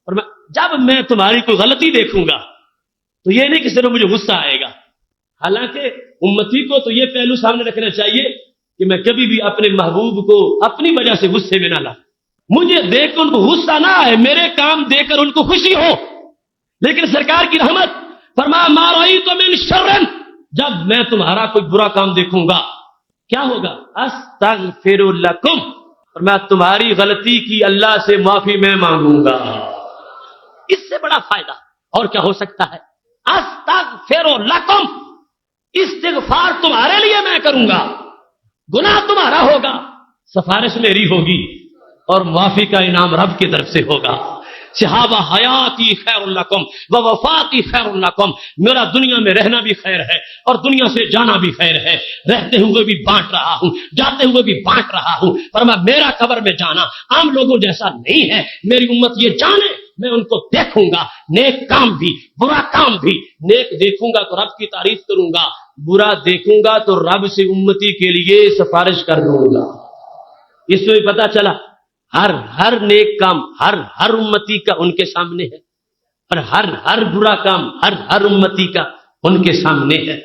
فرمایا جب میں تمہاری کوئی غلطی دیکھوں گا تو یہ نہیں کہ صرف مجھے غصہ آئے گا، حالانکہ امتی کو تو یہ پہلو سامنے رکھنا چاہیے کہ میں کبھی بھی اپنے محبوب کو اپنی وجہ سے غصے میں نہ لاؤں، مجھے دیکھ کر ان کو غصہ نہ آئے، میرے کام دیکھ کر ان کو خوشی ہو۔ لیکن سرکار کی رحمت، فرمایا ما رأیت من شر، جب میں تمہارا کوئی برا کام دیکھوں گا کیا ہوگا؟ استغفر لکم، اور میں تمہاری غلطی کی اللہ سے معافی میں مانگوں گا۔ اس سے بڑا فائدہ اور کیا ہو سکتا ہے؟ استغفر لکم، استغفار تمہارے لیے میں کروں گا، گناہ تمہارا ہوگا، سفارش میری ہوگی اور معافی کا انعام رب کی طرف سے ہوگا۔ صحابہ حیاتی خیر لکم و وفاتی خیر لکم، میرا دنیا میں رہنا بھی خیر ہے اور دنیا سے جانا بھی خیر ہے، رہتے ہوئے بھی بانٹ رہا ہوں، جاتے ہوئے بھی بانٹ رہا ہوں، فرمایا میرا قبر میں جانا عام لوگوں جیسا نہیں ہے، میری امت یہ جانے میں ان کو دیکھوں گا، نیک کام بھی برا کام بھی، نیک دیکھوں گا تو رب کی تعریف کروں گا، برا دیکھوں گا تو رب سے امتی کے لیے سفارش کر دوں گا۔ اس میں پتہ چلا ہر نیک کام ہر امتی کا ان کے سامنے ہے، اور ہر برا کام ہر امتی کا ان کے سامنے ہے،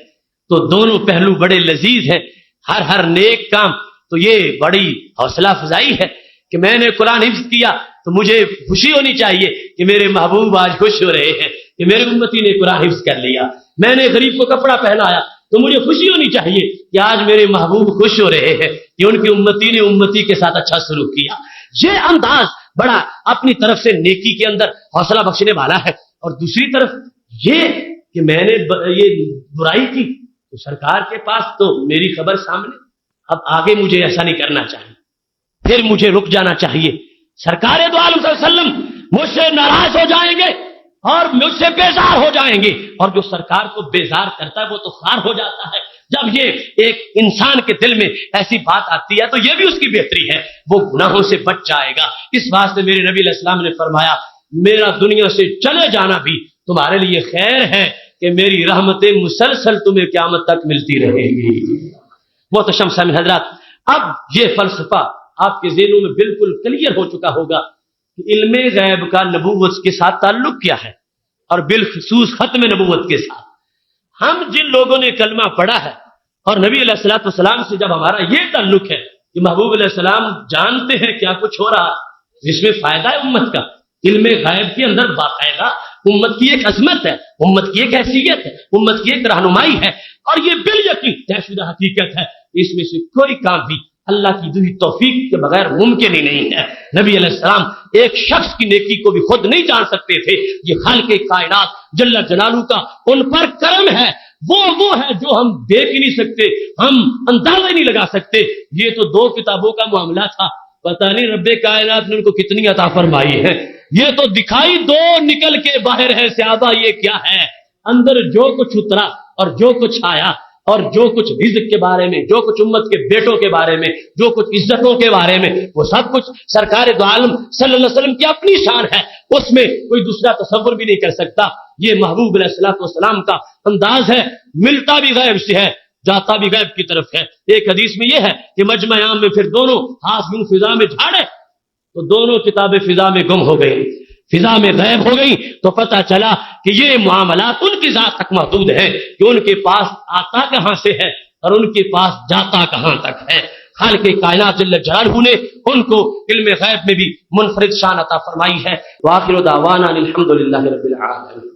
تو دونوں پہلو بڑے لذیذ ہیں۔ ہر نیک کام تو یہ بڑی حوصلہ افزائی ہے کہ میں نے قرآن حفظ کیا تو مجھے خوشی ہونی چاہیے کہ میرے محبوب آج خوش ہو رہے ہیں کہ میرے امتی نے قرآن حفظ کر لیا، میں نے غریب کو کپڑا پہنایا تو مجھے خوشی ہونی چاہیے کہ آج میرے محبوب خوش ہو رہے ہیں کہ ان کی امتی نے امتی کے ساتھ اچھا سلوک کیا۔ یہ انداز بڑا اپنی طرف سے نیکی کے اندر حوصلہ بخشنے والا ہے، اور دوسری طرف یہ کہ میں نے یہ برائی کی تو سرکار کے پاس تو میری خبر سامنے، اب آگے مجھے ایسا نہیں کرنا چاہیے، پھر مجھے رک جانا چاہیے۔ سرکار دو عالم صلی اللہ علیہ وسلم مجھ سے ناراض ہو جائیں گے اور مجھ سے بیزار ہو جائیں گے، اور جو سرکار کو بیزار کرتا ہے وہ تو خار ہو جاتا ہے۔ جب یہ ایک انسان کے دل میں ایسی بات آتی ہے تو یہ بھی اس کی بہتری ہے، وہ گناہوں سے بچ جائے گا۔ اس واسطے میرے نبی علیہ السلام نے فرمایا میرا دنیا سے چلے جانا بھی تمہارے لیے خیر ہے کہ میری رحمتیں مسلسل تمہیں قیامت تک ملتی رہیں گی۔ محترم سامعین حضرات، اب یہ فلسفہ آپ کے ذہنوں میں بالکل کلیئر ہو چکا ہوگا کہ علم غیب کا نبوت کے ساتھ تعلق کیا ہے، اور بالخصوص ختم نبوت کے ساتھ۔ ہم جن لوگوں نے کلمہ پڑھا ہے اور نبی علیہ الصلوۃ والسلام سے جب ہمارا یہ تعلق ہے کہ محبوب علیہ السلام جانتے ہیں کیا کچھ ہو رہا ہے، جس میں فائدہ ہے امت کا، علم غیب کے اندر باقاعدہ امت کی ایک عظمت ہے، امت کی ایک حیثیت ہے، امت کی ایک رہنمائی ہے، اور یہ بالیقین طے شدہ حقیقت ہے، اس میں سے کوئی کام بھی اللہ کی دی توفیق کے بغیر ممکن ہی نہیں ہے۔ نبی علیہ السلام ایک شخص کی نیکی کو بھی خود نہیں جان سکتے تھے، یہ خالق کائنات جل جلالہ کا ان پر کرم ہے، وہ ہے جو ہم دیکھ ہی نہیں سکتے، ہم اندازہ ہی نہیں لگا سکتے۔ یہ تو دو کتابوں کا معاملہ تھا، پتہ نہیں رب کائنات نے ان کو کتنی عطا فرمائی ہے، یہ تو دکھائی دو نکل کے باہر ہے صحابہ یہ کیا ہے، اندر جو کچھ اترا اور جو کچھ آیا اور جو کچھ رزق کے بارے میں، جو کچھ امت کے بیٹوں کے بارے میں، جو کچھ عزتوں کے بارے میں، وہ سب کچھ سرکار دو عالم صلی اللہ علیہ وسلم کی اپنی شان ہے، اس میں کوئی دوسرا تصور بھی نہیں کر سکتا۔ یہ محبوب علیہ الصلوۃ والسلام کا انداز ہے، ملتا بھی غیب سے ہے، جاتا بھی غیب کی طرف ہے۔ ایک حدیث میں یہ ہے کہ مجمع عام میں پھر دونوں ہاتھ یوں فضا میں جھاڑے تو دونوں کتابیں فضا میں گم ہو گئی، فضا میں غائب ہو گئی، تو پتہ چلا کہ یہ معاملات ان کی ذات تک محدود ہیں کہ ان کے پاس آتا کہاں سے ہے اور ان کے پاس جاتا کہاں تک ہے۔ خالق کائنات جل جلالہ نے ان کو علم غیب میں بھی منفرد شان عطا فرمائی ہے۔ وآخر دعوانا الحمد للہ رب العالمین۔